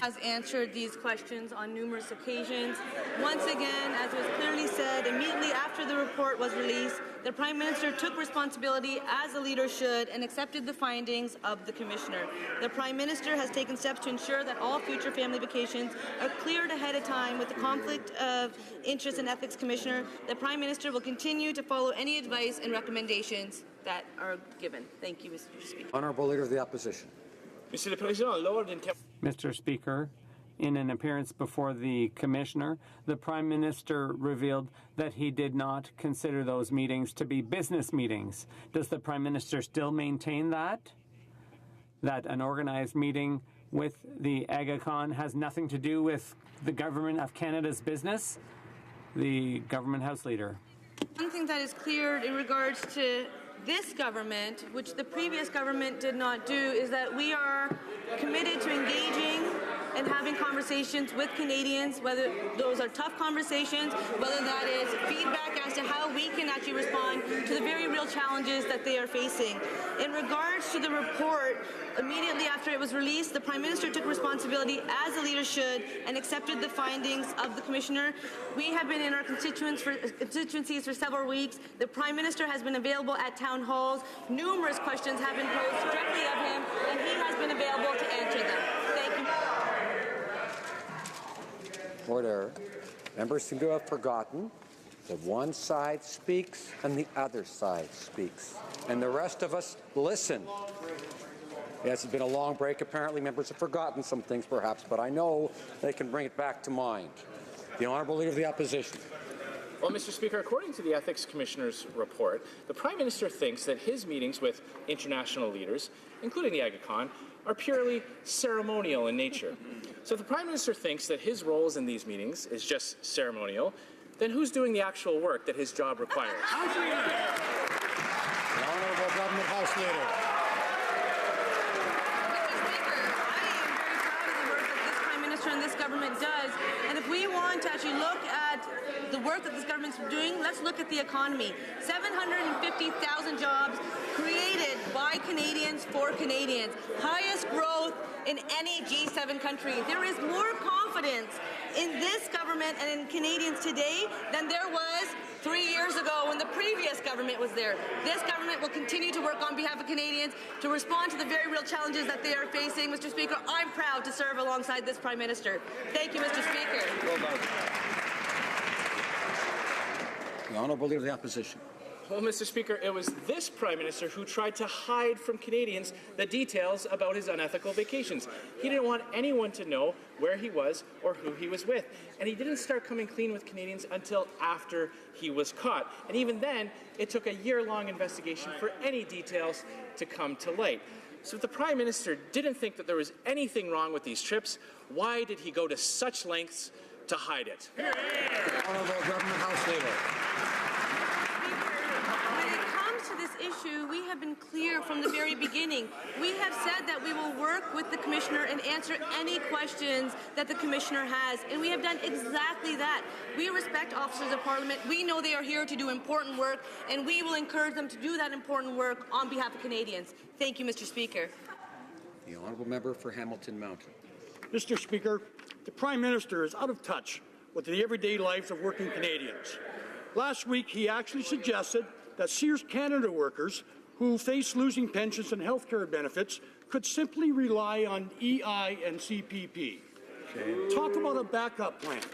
has answered these questions on numerous occasions. Once again, as was clearly said, immediately after the report was released, the Prime Minister took responsibility as a leader should and accepted the findings of the Commissioner. The Prime Minister has taken steps to ensure that all future family vacations are cleared ahead of time with the Conflict of Interest and Ethics Commissioner. The Prime Minister will continue to follow any advice and recommendations that are given. Thank you, Mr. Speaker. Honourable Leader of the Opposition. Mr. Speaker, in an appearance before the Commissioner, the Prime Minister revealed that he did not consider those meetings to be business meetings. Does the Prime Minister still maintain that? That an organized meeting with the AgaCon has nothing to do with the Government of Canada's business? The Government House Leader. One thing that is clear in regards to this government, which the previous government did not do, is that we are committed to engaging and having conversations with Canadians, whether those are tough conversations, whether that is feedback as to how we can actually respond to the very real challenges that they are facing. In regards to the report, immediately after it was released, the Prime Minister took responsibility as a leader should and accepted the findings of the Commissioner. We have been in our constituencies for several weeks. The Prime Minister has been available at town halls. Numerous questions have been posed directly of him, and he has been available to answer them. Thank you. Order. Members seem to have forgotten that one side speaks and the other side speaks, and the rest of us listen. Yes, it's been a long break. Apparently, members have forgotten some things, perhaps, but I know they can bring it back to mind. The Honourable Leader of the Opposition. Well, Mr. Speaker, according to the Ethics Commissioner's report, the Prime Minister thinks that his meetings with international leaders, including the AgaCon, are purely ceremonial in nature. So if the Prime Minister thinks that his roles in these meetings is just ceremonial, then who's doing the actual work that his job requires? The Honourable Government House Leader. And this government does. And if we want to actually look at the work that this government's doing, let's look at the economy. 750,000 jobs created by Canadians for Canadians. Highest growth in any G7 country. There is more confidence in this government and in Canadians today than there was 3 years ago when the previous government was there. This government will continue to work on behalf of Canadians to respond to the very real challenges that they are facing. Mr. Speaker, I'm proud to serve alongside this Prime Minister. Thank you, Mr. Speaker. Well done. The Honourable Leader of the Opposition. Well, Mr. Speaker, it was this Prime Minister who tried to hide from Canadians the details about his unethical vacations. He didn't want anyone to know where he was or who he was with. And he didn't start coming clean with Canadians until after he was caught. And even then, it took a year-long investigation for any details to come to light. So if the Prime Minister didn't think that there was anything wrong with these trips, why did he go to such lengths to hide it? Honourable Government House Leader. Issue, we have been clear from the very beginning. We have said that we will work with the Commissioner and answer any questions that the Commissioner has, and we have done exactly that. We respect officers of Parliament. We know they are here to do important work, and we will encourage them to do that important work on behalf of Canadians. Thank you, Mr. Speaker. The Honourable Member for Hamilton Mountain. Mr. Speaker, the Prime Minister is out of touch with the everyday lives of working Canadians. Last week, he actually suggested that Sears Canada workers who face losing pensions and health care benefits could simply rely on EI and CPP. Talk about a backup plan.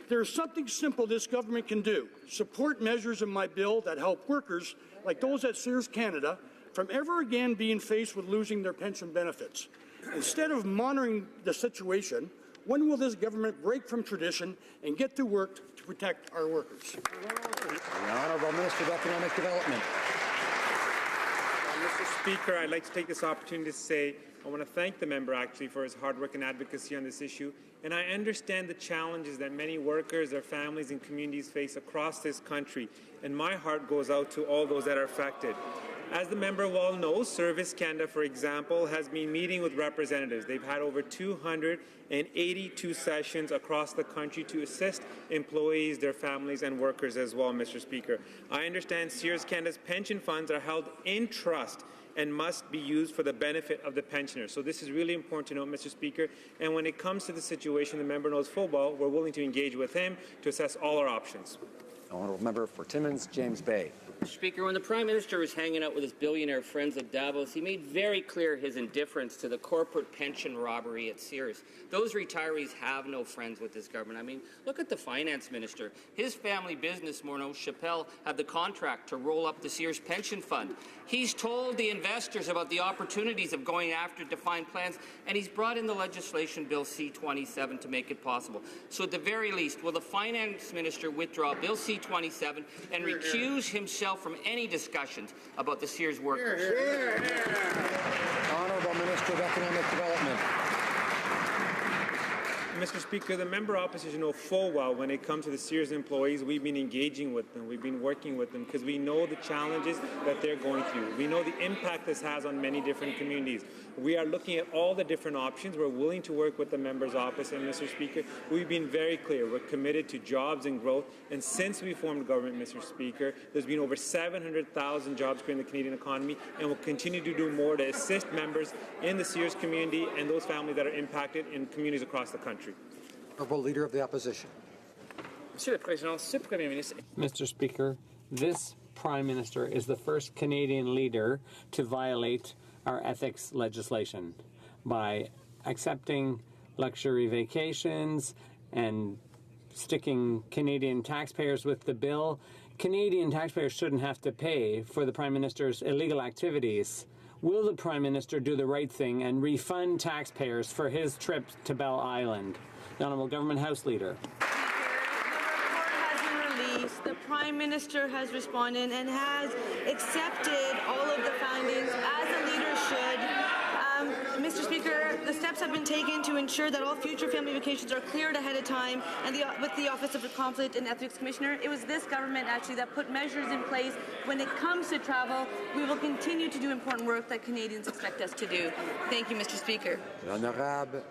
There's something simple this government can do. Support measures in my bill that help workers like those at Sears Canada from ever again being faced with losing their pension benefits. Instead of monitoring the situation, when will this government break from tradition and get to work to protect our workers? The Honourable Minister of Economic Development. Mr. Speaker, I'd like to take this opportunity to say I want to thank the member actually for his hard work and advocacy on this issue. And I understand the challenges that many workers, their families and communities face across this country. And my heart goes out to all those that are affected. As the member well knows, Service Canada, for example, has been meeting with representatives. They've had over 282 sessions across the country to assist employees, their families, and workers as well, Mr. Speaker. I understand Sears Canada's pension funds are held in trust and must be used for the benefit of the pensioners. So this is really important to note, Mr. Speaker. And when it comes to the situation, the member knows full well, we're willing to engage with him to assess all our options. Honourable Member for Timmins, James Bay. Mr. Speaker, when the Prime Minister was hanging out with his billionaire friends at Davos, he made very clear his indifference to the corporate pension robbery at Sears. Those retirees have no friends with this government. I mean, look at the Finance Minister. His family business, Morneau Chappelle, had the contract to roll up the Sears pension fund. He's told the investors about the opportunities of going after defined plans, and he's brought in the legislation, Bill C-27, to make it possible. So at the very least, will the Finance Minister withdraw Bill C-27 and recuse himself from any discussions about the Sears workers? Honourable Minister of Economic Development. Mr. Speaker, the member opposition know full well when it comes to the Sears employees, we've been engaging with them, we've been working with them because we know the challenges that they're going through. We know the impact this has on many different communities. We are looking at all the different options. We're willing to work with the member's office, and Mr. Speaker, we've been very clear. We're committed to jobs and growth, and since we formed government, Mr. Speaker, there's been over 700,000 jobs created in the Canadian economy, and we'll continue to do more to assist members in the Sears community and those families that are impacted in communities across the country. Honourable Leader of the Opposition. Mr. Speaker, this Prime Minister is the first Canadian leader to violate our ethics legislation by accepting luxury vacations and sticking Canadian taxpayers with the bill. Canadian taxpayers shouldn't have to pay for the Prime Minister's illegal activities. Will the Prime Minister do the right thing and refund taxpayers for his trip to Bell Island? The Honourable Government House Leader. The Prime Minister has responded and has accepted all of the findings as a leader should. Mr. Speaker, the steps have been taken to ensure that all future family vacations are cleared ahead of time, and with the Office of the Conflict and Ethics Commissioner, it was this government actually that put measures in place when it comes to travel. We will continue to do important work that Canadians expect us to do. Thank you, Mr. Speaker. The Honourable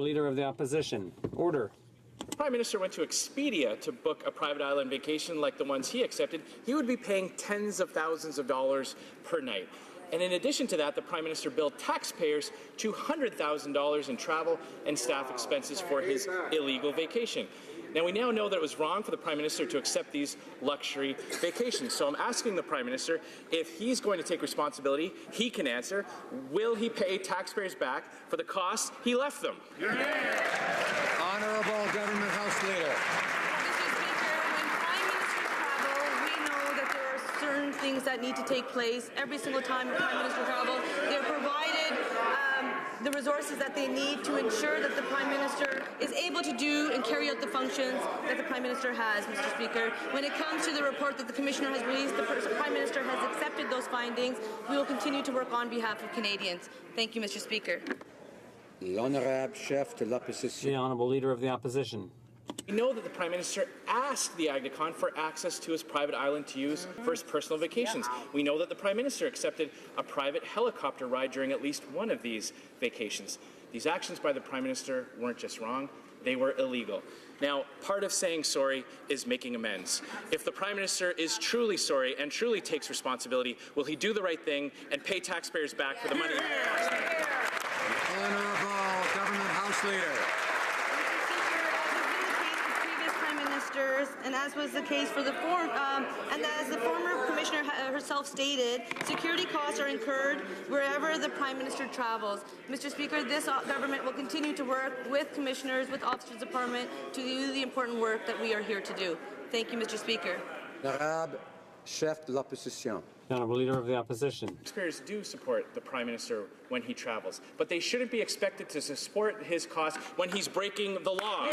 Leader of the Opposition. Order. If the Prime Minister went to Expedia to book a private island vacation like the ones he accepted, he would be paying tens of thousands of dollars per night. And in addition to that, the Prime Minister billed taxpayers $200,000 in travel and staff expenses for his illegal vacation. Now, we now know that it was wrong for the Prime Minister to accept these luxury vacations. So I'm asking the Prime Minister, if he's going to take responsibility, he can answer, will he pay taxpayers back for the costs he left them? Honourable Government House Leader. Certain things that need to take place every single time the Prime Minister travels. They're provided the resources that they need to ensure that the Prime Minister is able to do and carry out the functions that the Prime Minister has, Mr. Speaker. When it comes to the report that the Commissioner has released, the Prime Minister has accepted those findings. We will continue to work on behalf of Canadians. Thank you, Mr. Speaker. The Honourable Leader of the Opposition. We know that the Prime Minister asked the Agnicon for access to his private island to use for his personal vacations. We know that the Prime Minister accepted a private helicopter ride during at least one of these vacations. These actions by the Prime Minister weren't just wrong, they were illegal. Now, part of saying sorry is making amends. If the Prime Minister is truly sorry and truly takes responsibility, will he do the right thing and pay taxpayers back for the money? Honourable Government House Leader. And as was the case for the and as the former Commissioner herself stated, security costs are incurred wherever the Prime Minister travels. Mr. Speaker, this government will continue to work with commissioners, with officers of Parliament to do the important work that we are here to do. Thank you, Mr. Speaker. Honourable Chef de l'Opposition. Honourable Leader of the Opposition. Taxpayers do support the Prime Minister when he travels, but they shouldn't be expected to support his costs when he's breaking the law.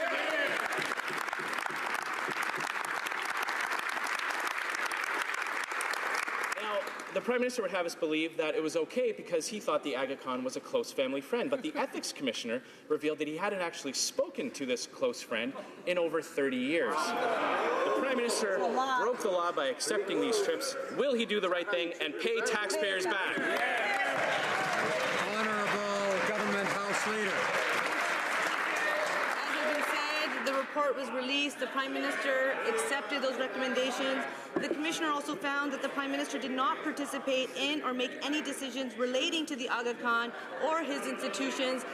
The Prime Minister would have us believe that it was okay because he thought the Agnicon was a close family friend, but the Ethics Commissioner revealed that he hadn't actually spoken to this close friend in over 30 years. The Prime Minister broke the law by accepting these trips. Will he do the right thing and pay taxpayers back? Honourable Government House Leader. As has been said, the report was released. The Prime Minister accepted those recommendations. The Commissioner also found that the Prime Minister did not participate in or make any decisions relating to the Aga Khan or his institutions,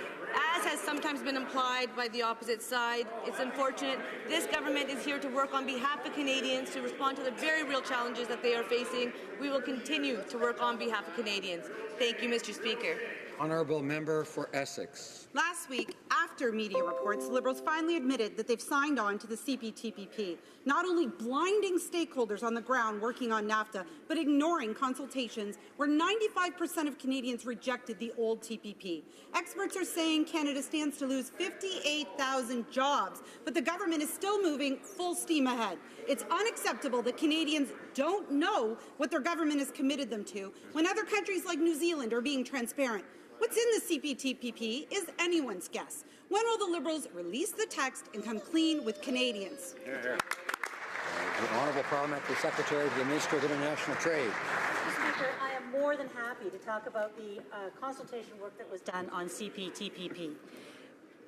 as has sometimes been implied by the opposite side. It's unfortunate. This government is here to work on behalf of Canadians to respond to the very real challenges that they are facing. We will continue to work on behalf of Canadians. Thank you, Mr. Speaker. Honourable Member for Essex. Last week, after media reports, Liberals finally admitted that they've signed on to the CPTPP, not only blinding stakeholders on the ground working on NAFTA, but ignoring consultations where 95% of Canadians rejected the old TPP. Experts are saying Canada stands to lose 58,000 jobs, but the government is still moving full steam ahead. It's unacceptable that Canadians don't know what their government has committed them to when other countries like New Zealand are being transparent. What's in the CPTPP is anyone's guess. When will the Liberals release the text and come clean with Canadians? The Honourable Parliamentary Secretary to the Minister of International Trade. Mr. Speaker, I am more than happy to talk about the consultation work that was done on CPTPP.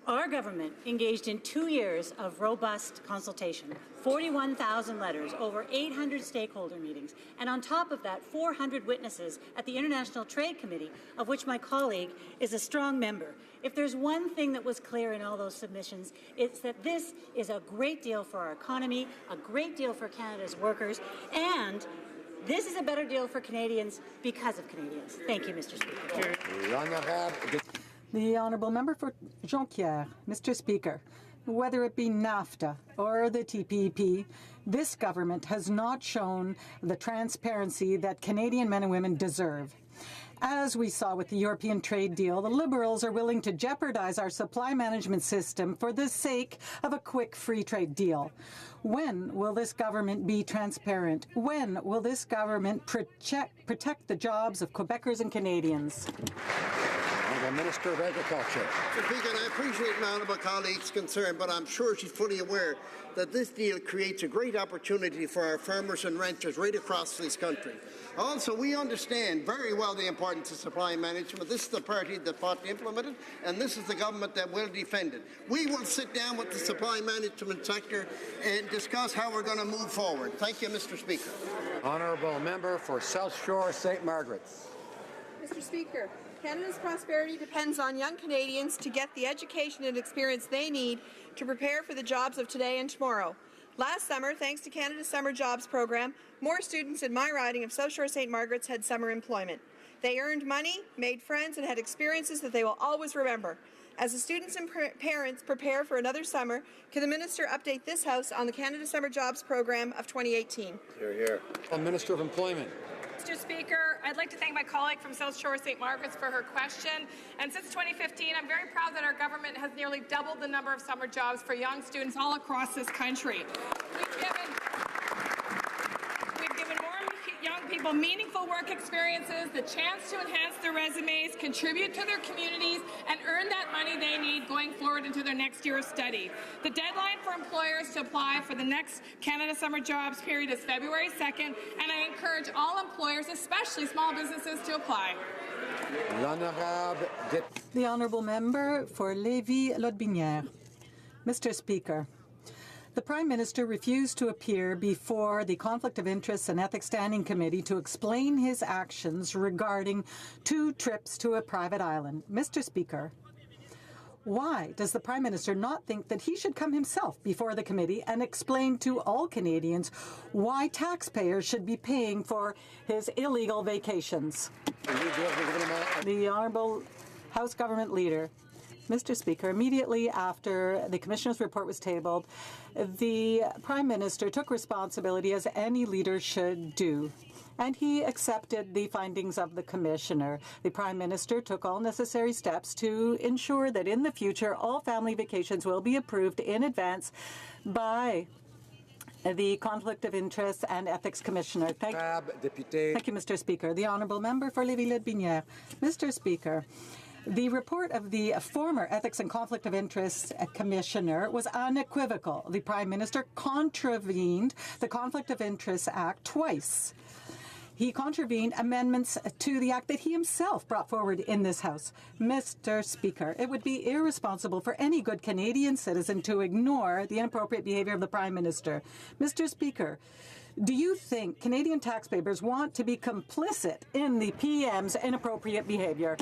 Our government engaged in 2 years of robust consultation, 41,000 letters, over 800 stakeholder meetings, and on top of that, 400 witnesses at the International Trade Committee, of which my colleague is a strong member. If there's one thing that was clear in all those submissions, it's that this is a great deal for our economy, a great deal for Canada's workers, and this is a better deal for Canadians because of Canadians. Thank you, Mr. Speaker. The Honourable Member for Jonquière. Mr. Speaker, whether it be NAFTA or the TPP, this government has not shown the transparency that Canadian men and women deserve. As we saw with the European trade deal, the Liberals are willing to jeopardize our supply management system for the sake of a quick free trade deal. When will this government be transparent? When will this government protect the jobs of Quebecers and Canadians? Honourable Minister of Agriculture. Mr. Speaker, I appreciate my honourable colleague's concern, but I'm sure she's fully aware that this deal creates a great opportunity for our farmers and ranchers right across this country. Also, we understand very well the importance of supply management. This is the party that fought to implement it, and this is the government that will defend it. We will sit down with the supply management sector and discuss how we're going to move forward. Thank you, Mr. Speaker. Honourable Member for South Shore, St. Margaret's. Mr. Speaker, Canada's prosperity depends on young Canadians to get the education and experience they need to prepare for the jobs of today and tomorrow. Last summer, thanks to Canada's Summer Jobs Program, more students in my riding of South Shore St. Margaret's had summer employment. They earned money, made friends, and had experiences that they will always remember. As the students and parents prepare for another summer, can the Minister update this House on the Canada Summer Jobs Program of 2018? Hear, hear. Minister of Employment. Mr. Speaker, I'd like to thank my colleague from South Shore St. Margaret's for her question. And since 2015, I'm very proud that our government has nearly doubled the number of summer jobs for young students all across this country. We've given more young people meaningful work experiences, the chance to enhance their resumes, contribute to their communities, and earn that money they need going forward into their next year of study. The deadline for employers to apply for the next Canada Summer Jobs period is February 2nd, and I encourage all employers, especially small businesses, to apply. The Honourable Member for Lévis-Lotbinière. Mr. Speaker, the Prime Minister refused to appear before the Conflict of Interests and Ethics Standing Committee to explain his actions regarding 2 trips to a private island. Mr. Speaker, why does the Prime Minister not think that he should come himself before the committee and explain to all Canadians why taxpayers should be paying for his illegal vacations? The Honourable House Government Leader. Mr. Speaker, immediately after the Commissioner's report was tabled, the Prime Minister took responsibility as any leader should do, and he accepted the findings of the Commissioner. The Prime Minister took all necessary steps to ensure that in the future all family vacations will be approved in advance by the Conflict of Interests and Ethics Commissioner. Thank you, Mr. Speaker. The Honourable Member for Lévis-Lotbinière. Mr. Speaker, The report of the former Ethics and Conflict of Interest Commissioner was unequivocal. The Prime Minister contravened the Conflict of Interest Act twice. He contravened amendments to the Act that he himself brought forward in this House. Mr. Speaker, it would be irresponsible for any good Canadian citizen to ignore the inappropriate behaviour of the Prime Minister. Mr. Speaker, do you think Canadian taxpayers want to be complicit in the PM's inappropriate behaviour?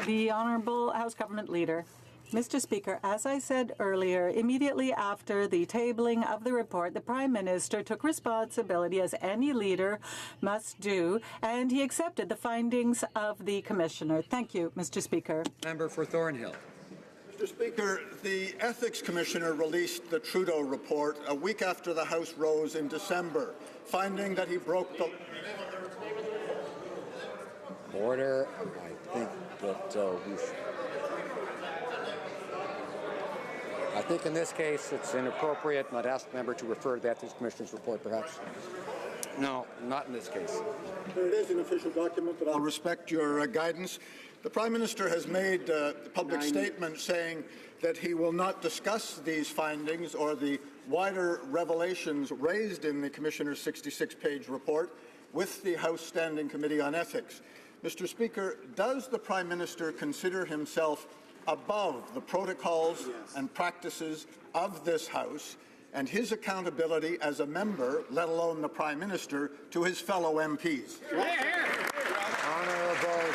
The Honourable House Government Leader. Mr. Speaker, as I said earlier, immediately after the tabling of the report, the Prime Minister took responsibility, as any leader must do, and he accepted the findings of the Commissioner. Thank you, Mr. Speaker. Member for Thornhill. Mr. Speaker, the Ethics Commissioner released the Trudeau report a week after the House rose in December, finding that he broke the... Order. I think that I think in this case it's inappropriate, and I'd ask the member to refer to the Ethics Commissioner's report, perhaps. No, not in this case. There it is, an official document, but I'll respect your guidance. The Prime Minister has made a public statement saying that he will not discuss these findings or the wider revelations raised in the Commissioner's 66-page report with the House Standing Committee on Ethics. Mr. Speaker, does the Prime Minister consider himself above the protocols and practices of this House and his accountability as a member, let alone the Prime Minister, to his fellow MPs? Honourable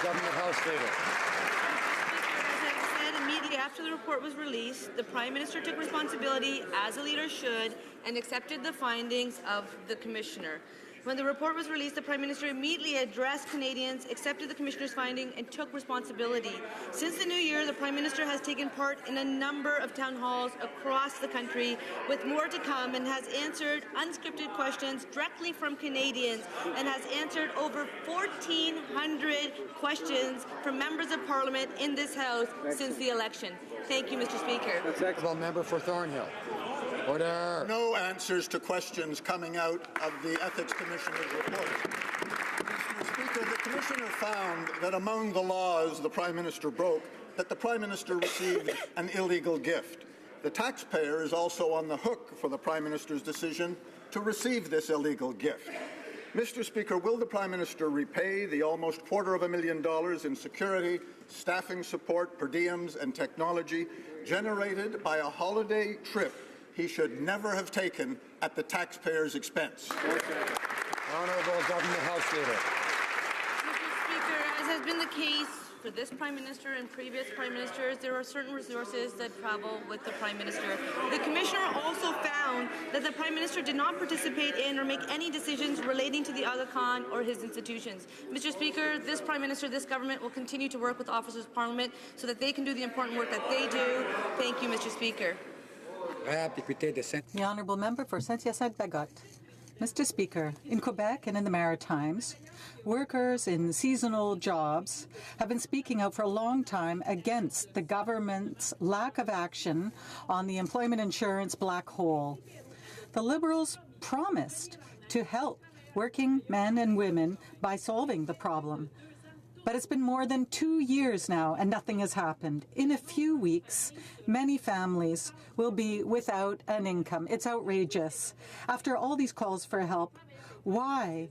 Government House Leader. As I said, immediately after the report was released, the Prime Minister took responsibility, as a leader should, and accepted the findings of the Commissioner. When the report was released, the Prime Minister immediately addressed Canadians, accepted the Commissioner's finding, and took responsibility. Since the new year, the Prime Minister has taken part in a number of town halls across the country, with more to come, and has answered unscripted questions directly from Canadians, and has answered over 1,400 questions from members of Parliament in this House since the election. Thank you, Mr. Speaker. Second member for Thornhill. Order. No answers to questions coming out of the Ethics Commissioner's report. Mr. Speaker, the Commissioner found that among the laws the Prime Minister broke, that the Prime Minister received an illegal gift. The taxpayer is also on the hook for the Prime Minister's decision to receive this illegal gift. Mr. Speaker, will the Prime Minister repay the almost $250,000 in security, staffing support, per diems and technology generated by a holiday trip he should never have taken at the taxpayer's expense? Honourable Government House Leader. Mr. Speaker, as has been the case for this Prime Minister and previous Prime Ministers, there are certain resources that travel with the Prime Minister. The Commissioner also found that the Prime Minister did not participate in or make any decisions relating to the Aga Khan or his institutions. Mr. Speaker, this Prime Minister, this government will continue to work with officers of Parliament so that they can do the important work that they do. Thank you, Mr. Speaker. The Honourable Member for Saint-Hyacinthe-Bagot. Mr. Speaker, in Quebec and in the Maritimes, workers in seasonal jobs have been speaking out for a long time against the government's lack of action on the employment insurance black hole. The Liberals promised to help working men and women by solving the problem. But it's been more than 2 years now and nothing has happened. In a few weeks, many families will be without an income. It's outrageous. After all these calls for help, why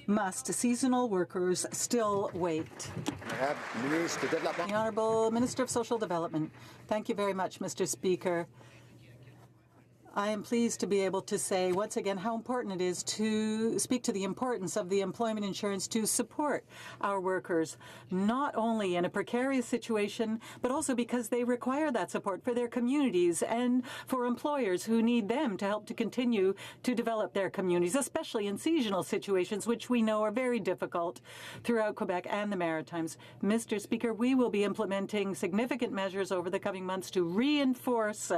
must seasonal workers still wait? The Honourable Minister of Social Development. Thank you very much, Mr. Speaker. I am pleased to be able to say once again how important it is to speak to the importance of the employment insurance to support our workers, not only in a precarious situation, but also because they require that support for their communities and for employers who need them to help to continue to develop their communities, especially in seasonal situations, which we know are very difficult throughout Quebec and the Maritimes. Mr. Speaker, we will be implementing significant measures over the coming months to reinforce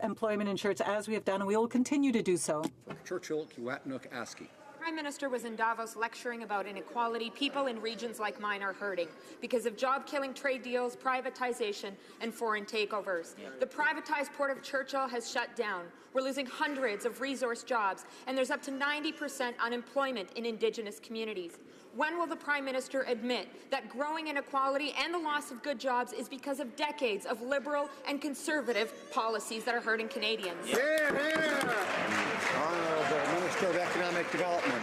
employment insurance as we have done, and we will continue to do so. Churchill, Kiwatnook, ASCII. Prime Minister was in Davos lecturing about inequality, people in regions like mine are hurting because of job-killing trade deals, privatization, and foreign takeovers. The privatized Port of Churchill has shut down. We're losing hundreds of resource jobs, and there's up to 90% unemployment in Indigenous communities. When will the Prime Minister admit that growing inequality and the loss of good jobs is because of decades of Liberal and Conservative policies that are hurting Canadians? Honourable Minister of Economic Development.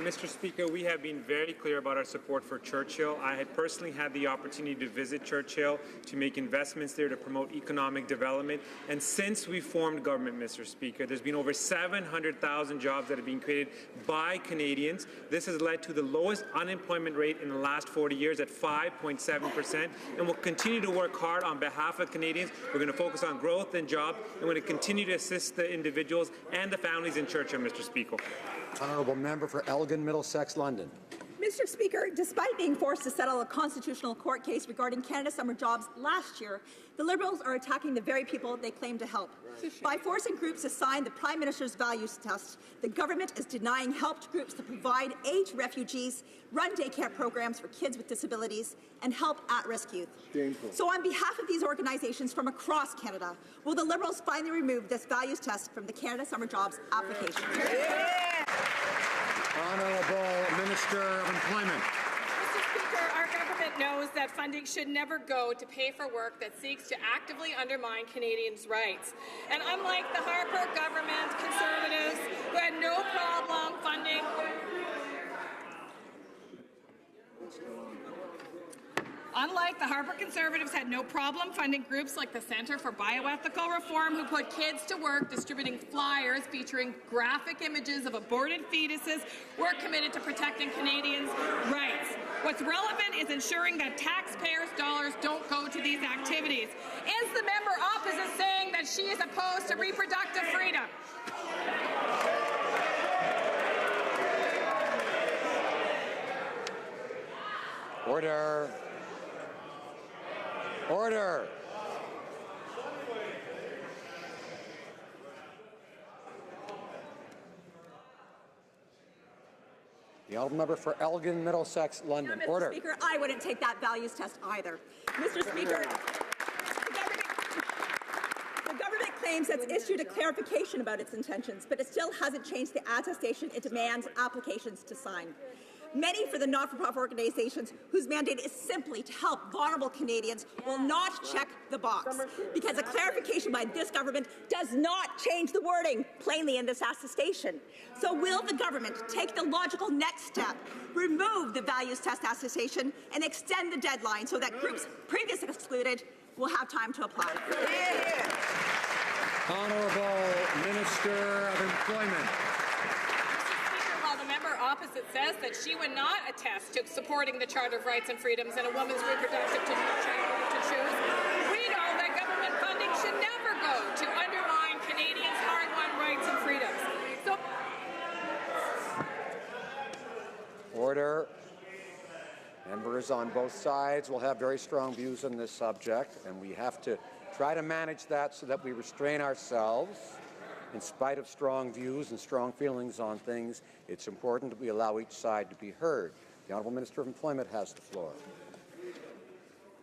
Mr. Speaker, we have been very clear about our support for Churchill. I had personally had the opportunity to visit Churchill, to make investments there to promote economic development. And since we formed government, Mr. Speaker, there's been over 700,000 jobs that have been created by Canadians. This has led to the lowest unemployment rate in the last 40 years at 5.7%. And we'll continue to work hard on behalf of Canadians. We're going to focus on growth and jobs, and we're going to continue to assist the individuals and the families in Churchill, Mr. Speaker. Honourable Member for Elgin, Middlesex, London. Mr. Speaker, despite being forced to settle a constitutional court case regarding Canada Summer Jobs last year, the Liberals are attacking the very people they claim to help. By forcing groups to sign the Prime Minister's values test, the government is denying help to groups to provide aid to refugees, run daycare programs for kids with disabilities, and help at-risk youth. Shameful. So on behalf of these organizations from across Canada, will the Liberals finally remove this values test from the Canada Summer Jobs application? Honourable Minister of Employment. Mr. Speaker, our government knows that funding should never go to pay for work that seeks to actively undermine Canadians' rights. And unlike the Harper government, Conservatives, who had no problem funding Unlike the Harper Conservatives had no problem funding groups like the Centre for Bioethical Reform, who put kids to work distributing flyers featuring graphic images of aborted fetuses, we're committed to protecting Canadians' rights. What's relevant is ensuring that taxpayers' dollars don't go to these activities. Is the member opposite saying that she is opposed to reproductive freedom? Order. Order. The honourable member for Elgin, Middlesex, London. Mr. Order. Speaker, I wouldn't take that values test either. Mr. Speaker, the government claims it's issued a clarification about its intentions, but it still hasn't changed the attestation it demands applications to sign. Many for the not-for-profit organizations whose mandate is simply to help vulnerable Canadians will not check the box because a clarification by this government does not change the wording plainly in this attestation. So will the government take the logical next step, remove the values test attestation, and extend the deadline so that groups previously excluded will have time to apply? Honourable Minister of Employment. Opposite says that she would not attest to supporting the Charter of Rights and Freedoms and a woman's reproductive to choose. We know that government funding should never go to undermine Canadians' hard-won rights and freedoms. So, Order. Members on both sides will have very strong views on this subject, and we have to try to manage that so that we restrain ourselves. In spite of strong views and strong feelings on things, it's important that we allow each side to be heard. The Honourable Minister of Employment has the floor.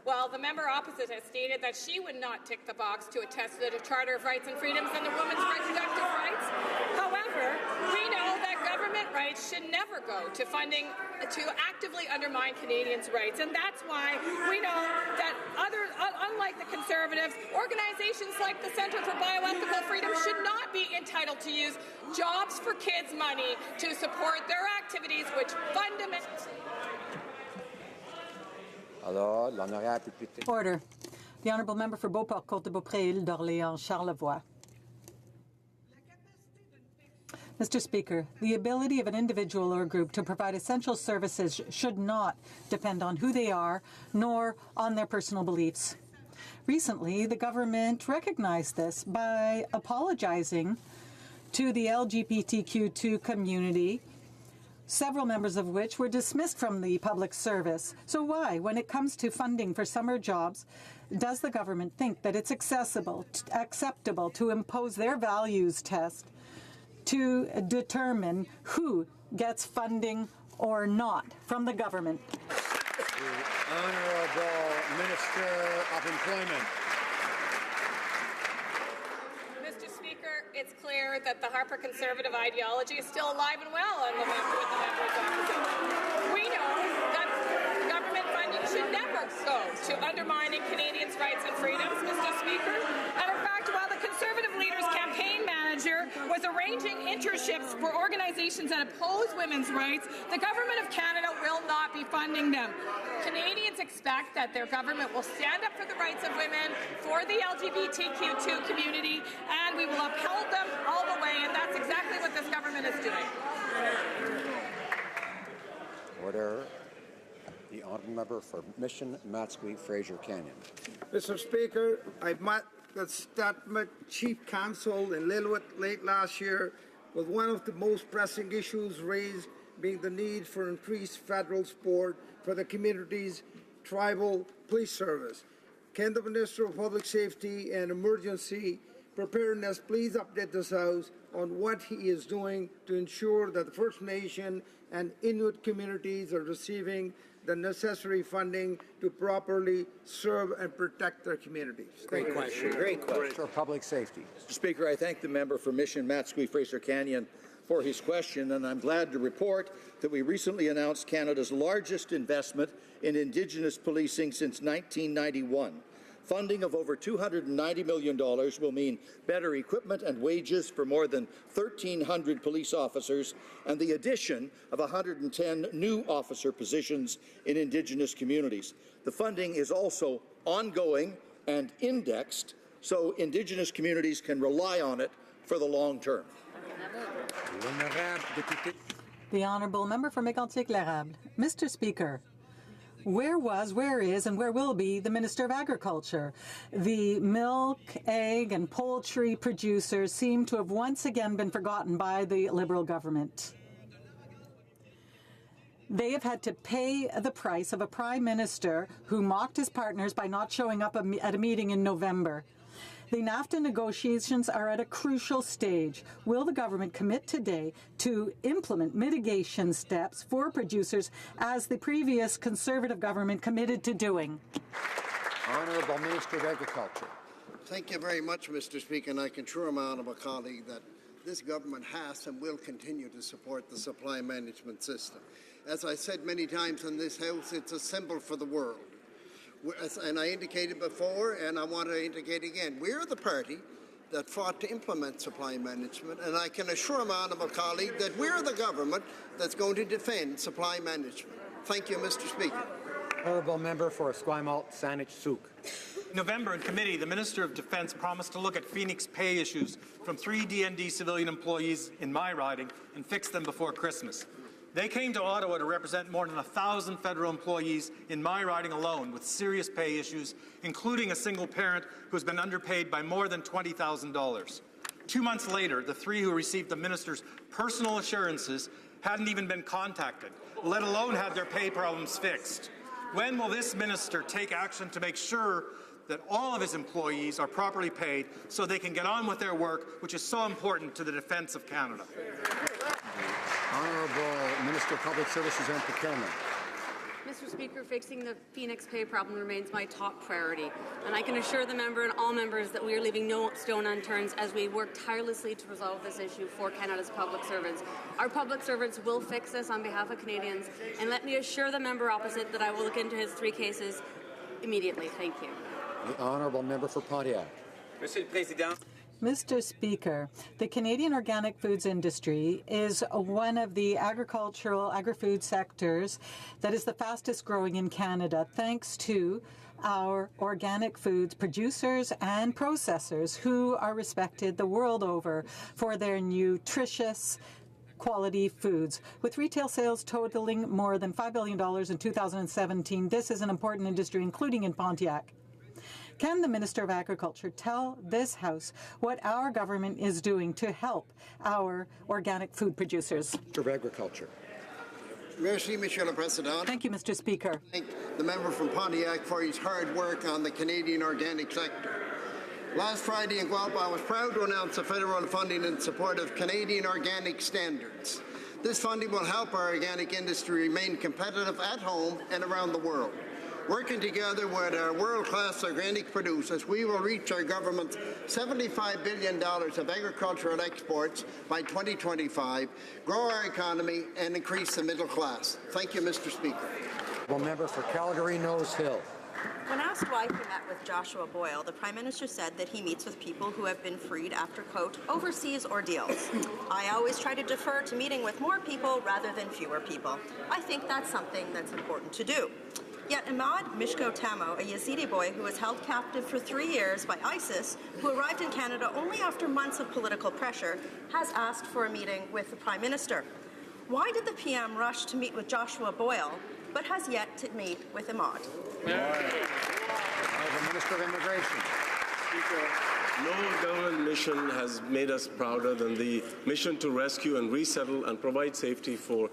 well, the member opposite has stated that she would not tick the box to attest to the Charter of Rights and Freedoms and the women's reproductive rights. However, we know that government rights should never go to funding to actively undermine Canadians' rights. And that's why we know that unlike the Conservatives, organizations like the Centre for Bioethical Freedom should not be entitled to use Jobs for Kids money to support their activities, which fundamentally... Order. The Honourable Member for Beauport-Côte-de-Beaupré, Île d'Orléans, Charlevoix. Mr. Speaker, the ability of an individual or group to provide essential services should not depend on who they are, nor on their personal beliefs. Recently, the government recognized this by apologizing to the LGBTQ2 community, several members of which were dismissed from the public service. So why, when it comes to funding for summer jobs, does the government think that it's acceptable to impose their values test to determine who gets funding or not from the government. The Honourable Minister of Employment. Mr. Speaker, it's clear that the Harper Conservative ideology is still alive and well with the members opposite. We know that government funding should never go to undermining Canadians' rights and freedoms, Mr. Speaker. And in fact, while the Conservative leader's campaign manager was arranging internships for organizations that oppose women's rights, the Government of Canada will not be funding them. Canadians expect that their government will stand up for the rights of women, for the LGBTQ2 community, and we will uphold them all the way, and that's exactly what this government is doing. Order. The Honourable Member for Mission Matsqui Fraser Canyon. Mr. Speaker, I met the Statmut Chief Counsel in Lillooet late last year with one of the most pressing issues raised being the need for increased federal support for the community's tribal police service. Can the Minister of Public Safety and Emergency Preparedness please update this House on what he is doing to ensure that the First Nation and Inuit communities are receiving the necessary funding to properly serve and protect their communities? Great question. Great question. For Public Safety. Mr. Speaker, I thank the member for Mission Matsqui Fraser Canyon for his question, and I'm glad to report that we recently announced Canada's largest investment in Indigenous policing since 1991. Funding of over $290 million will mean better equipment and wages for more than 1,300 police officers and the addition of 110 new officer positions in Indigenous communities. The funding is also ongoing and indexed so Indigenous communities can rely on it for the long term. The Honourable Member for Mégantic-L'Érable. Mr. Speaker, where was, where is, and where will be the Minister of Agriculture? The milk, egg, and poultry producers seem to have once again been forgotten by the Liberal government. They have had to pay the price of a Prime Minister who mocked his partners by not showing up at a meeting in November. The NAFTA negotiations are at a crucial stage. Will the government commit today to implement mitigation steps for producers as the previous Conservative government committed to doing? Honourable Minister of Agriculture. Thank you very much, Mr. Speaker, and I can assure my honourable colleague that this government has and will continue to support the supply management system. As I said many times in this House, it's a symbol for the world. And I indicated before, and I want to indicate again, we're the party that fought to implement supply management, and I can assure my honourable colleague that we're the government that's going to defend supply management. Thank you, Mr. Speaker. Honourable Member for Esquimalt, Saanich-Sooke. In November, in committee, the Minister of Defence promised to look at Phoenix pay issues from 3 DND civilian employees in my riding and fix them before Christmas. They came to Ottawa to represent more than 1,000 federal employees in my riding alone with serious pay issues, including a single parent who's been underpaid by more than $20,000. 2 months later, the 3 who received the minister's personal assurances hadn't even been contacted, let alone had their pay problems fixed. When will this minister take action to make sure that all of his employees are properly paid so they can get on with their work, which is so important to the defence of Canada? Honourable Minister of Public Services and Procurement. Mr. Speaker, fixing the Phoenix pay problem remains my top priority, and I can assure the member and all members that we are leaving no stone unturned as we work tirelessly to resolve this issue for Canada's public servants. Our public servants will fix this on behalf of Canadians, and let me assure the member opposite that I will look into his 3 cases immediately. Thank you. The Honourable Member for Pontiac. Monsieur le Président. Mr. Speaker, the Canadian organic foods industry is one of the agri-food sectors that is the fastest growing in Canada, thanks to our organic foods producers and processors who are respected the world over for their nutritious quality foods. With retail sales totaling more than $5 billion in 2017, this is an important industry, including in Pontiac. Can the Minister of Agriculture tell this House what our government is doing to help our organic food producers? Minister of Agriculture. Merci, Monsieur le Président. Thank you, Mr. Speaker. Thank the member from Pontiac for his hard work on the Canadian organic sector. Last Friday in Guelph, I was proud to announce the federal funding in support of Canadian organic standards. This funding will help our organic industry remain competitive at home and around the world. Working together with our world-class organic producers, we will reach our government's $75 billion of agricultural exports by 2025, grow our economy, and increase the middle class. Thank you, Mr. Speaker. One member for Calgary Nose Hill. When asked why he met with Joshua Boyle, the Prime Minister said that he meets with people who have been freed after, quote, overseas ordeals. I always try to defer to meeting with more people rather than fewer people. I think that's something that's important to do. Yet Ahmad Mishko Tamo, a Yazidi boy who was held captive for 3 years by ISIS, who arrived in Canada only after months of political pressure, has asked for a meeting with the Prime Minister. Why did the PM rush to meet with Joshua Boyle, but has yet to meet with Ahmad? The Minister of Immigration. Speaker, no government mission has made us prouder than the mission to rescue and resettle and provide safety for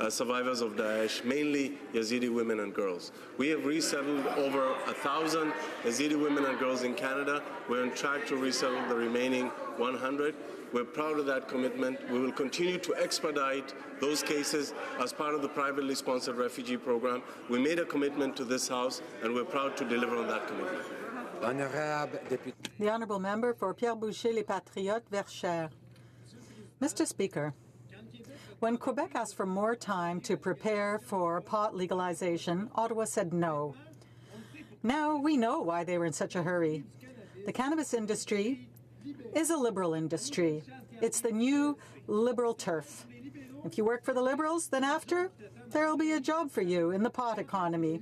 survivors of Daesh, mainly Yazidi women and girls. We have resettled over 1,000 Yazidi women and girls in Canada. We're on track to resettle the remaining 100. We're proud of that commitment. We will continue to expedite those cases as part of the privately sponsored refugee program. We made a commitment to this House, and we're proud to deliver on that commitment. The Honourable Member for Pierre Boucher, Les Patriotes, Verchères. Mr. Speaker, when Quebec asked for more time to prepare for pot legalization, Ottawa said no. Now we know why they were in such a hurry. The cannabis industry is a Liberal industry. It's the new Liberal turf. If you work for the Liberals, then after, there will be a job for you in the pot economy.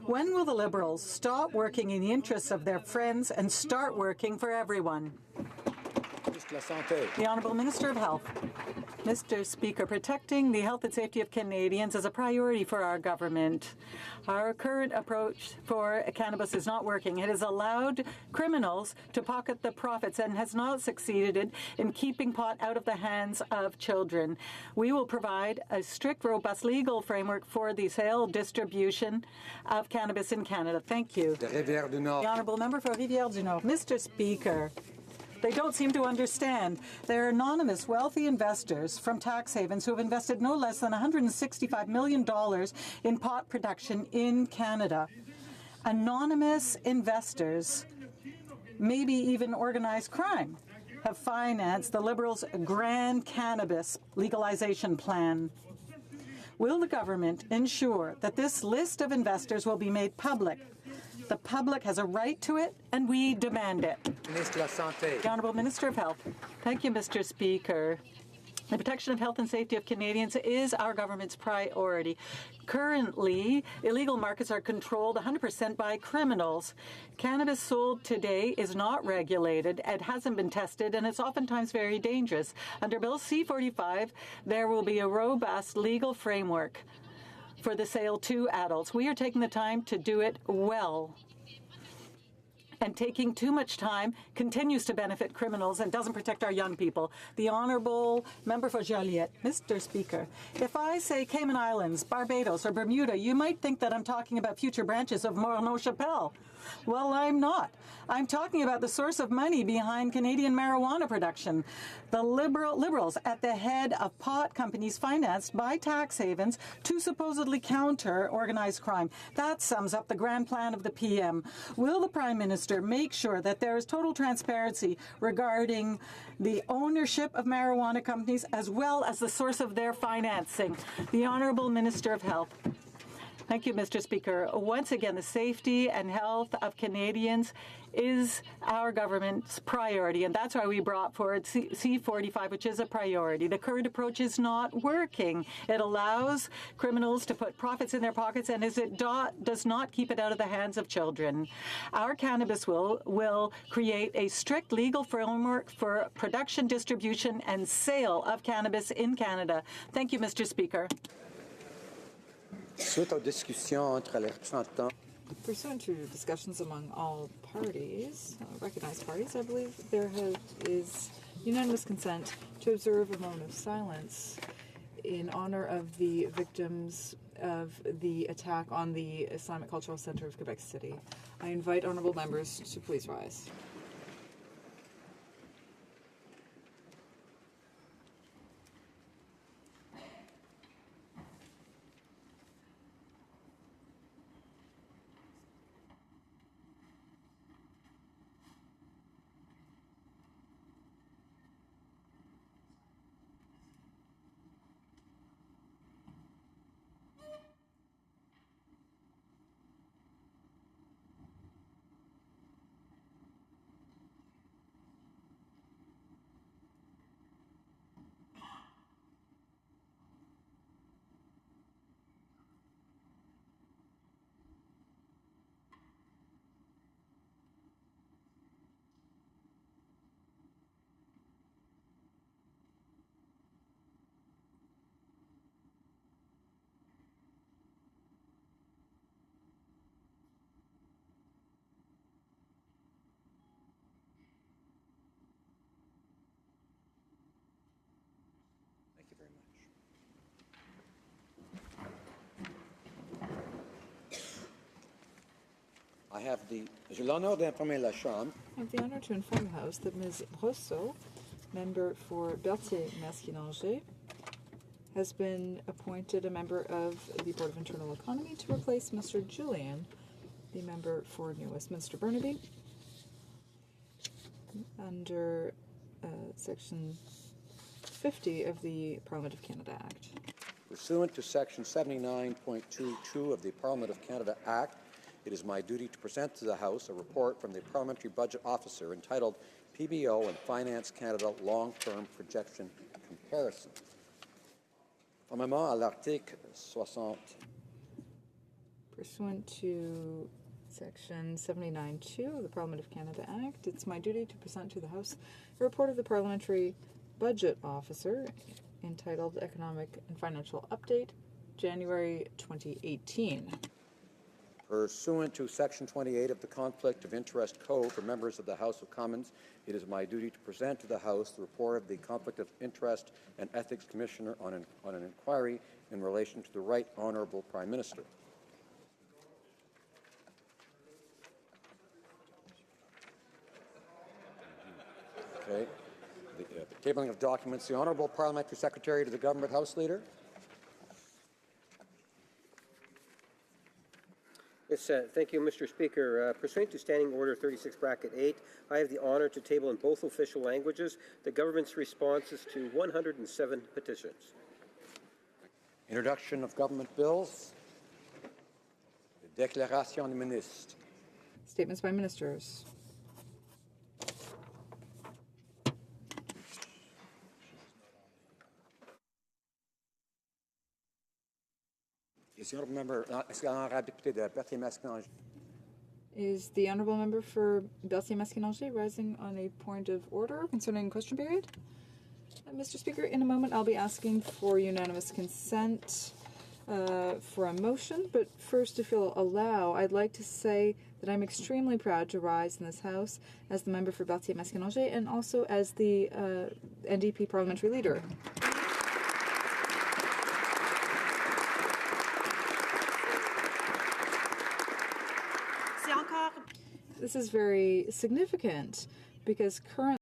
When will the Liberals stop working in the interests of their friends and start working for everyone? The Honourable Minister of Health. Mr. Speaker, protecting the health and safety of Canadians is a priority for our government. Our current approach for cannabis is not working. It has allowed criminals to pocket the profits and has not succeeded in keeping pot out of the hands of children. We will provide a strict, robust legal framework for the sale, distribution of cannabis in Canada. Thank you. The Honourable Member for Rivière-du-Nord. Mr. Speaker, they don't seem to understand. They're anonymous, wealthy investors from tax havens who have invested no less than $165 million in pot production in Canada. Anonymous investors, maybe even organized crime, have financed the Liberals' grand cannabis legalization plan. Will the government ensure that this list of investors will be made public? The public has a right to it, and we demand it. The Honourable Minister of Health. Thank you, Mr. Speaker. The protection of health and safety of Canadians is our government's priority. Currently, illegal markets are controlled 100% by criminals. Cannabis sold today is not regulated, it hasn't been tested, and it's oftentimes very dangerous. Under Bill C-45, there will be a robust legal framework for the sale to adults. We are taking the time to do it well. And taking too much time continues to benefit criminals and doesn't protect our young people. The Honourable Member for Joliette. Mr. Speaker, if I say Cayman Islands, Barbados, or Bermuda, you might think that I'm talking about future branches of Morneau-Chapelle. Well, I'm not. I'm talking about the source of money behind Canadian marijuana production. The Liberals at the head of pot companies financed by tax havens to supposedly counter organized crime. That sums up the grand plan of the PM. Will the Prime Minister make sure that there is total transparency regarding the ownership of marijuana companies as well as the source of their financing? The Honourable Minister of Health. Thank you, Mr. Speaker. Once again, the safety and health of Canadians is our government's priority, and that's why we brought forward C-45, which is a priority. The current approach is not working. It allows criminals to put profits in their pockets, and it does not keep it out of the hands of children. Our cannabis will create a strict legal framework for production, distribution, and sale of cannabis in Canada. Thank you, Mr. Speaker. Suite aux discussions entre les représentants. Pursuant to discussions among all parties, recognized parties, I believe there is unanimous consent to observe a moment of silence in honor of the victims of the attack on the Islamic Cultural Center of Quebec City. I invite honourable members to please rise. J'ai l'honneur d'informer la Chambre I have the honor to inform the House that Ms. Rousseau, member for Berthier-Masquinanger, has been appointed a member of the Board of Internal Economy to replace Mr. Julian, the member for New Westminster Burnaby, under Section 50 of the Parliament of Canada Act. Pursuant to Section 79.22 of the Parliament of Canada Act, it is my duty to present to the House a report from the Parliamentary Budget Officer entitled PBO and Finance Canada Long-Term Projection Comparison. Conformément à l'article 60. Pursuant to Section 79.2 of the Parliament of Canada Act, it's my duty to present to the House a report of the Parliamentary Budget Officer entitled Economic and Financial Update, January 2018. Pursuant to Section 28 of the Conflict of Interest Code for members of the House of Commons, it is my duty to present to the House the report of the Conflict of Interest and Ethics Commissioner on an inquiry in relation to the Right Honourable Prime Minister. Okay. The tabling of documents. The Honourable Parliamentary Secretary to the Government House Leader. Yes, thank you, Mr. Speaker. Pursuant to Standing Order 36(8), I have the honour to table in both official languages the government's responses to 107 petitions. Introduction of government bills. Déclaration des ministres. Statements by ministers. Is the honourable member, député de Berthier-Masquinanger? Is the honourable member for Berthier-Masquinanger rising on a point of order concerning question period? Mr. Speaker, in a moment I'll be asking for unanimous consent for a motion, but first, if you'll allow, I'd like to say that I'm extremely proud to rise in this House as the member for Berthier-Masquinanger and also as the NDP parliamentary leader. This is very significant because currently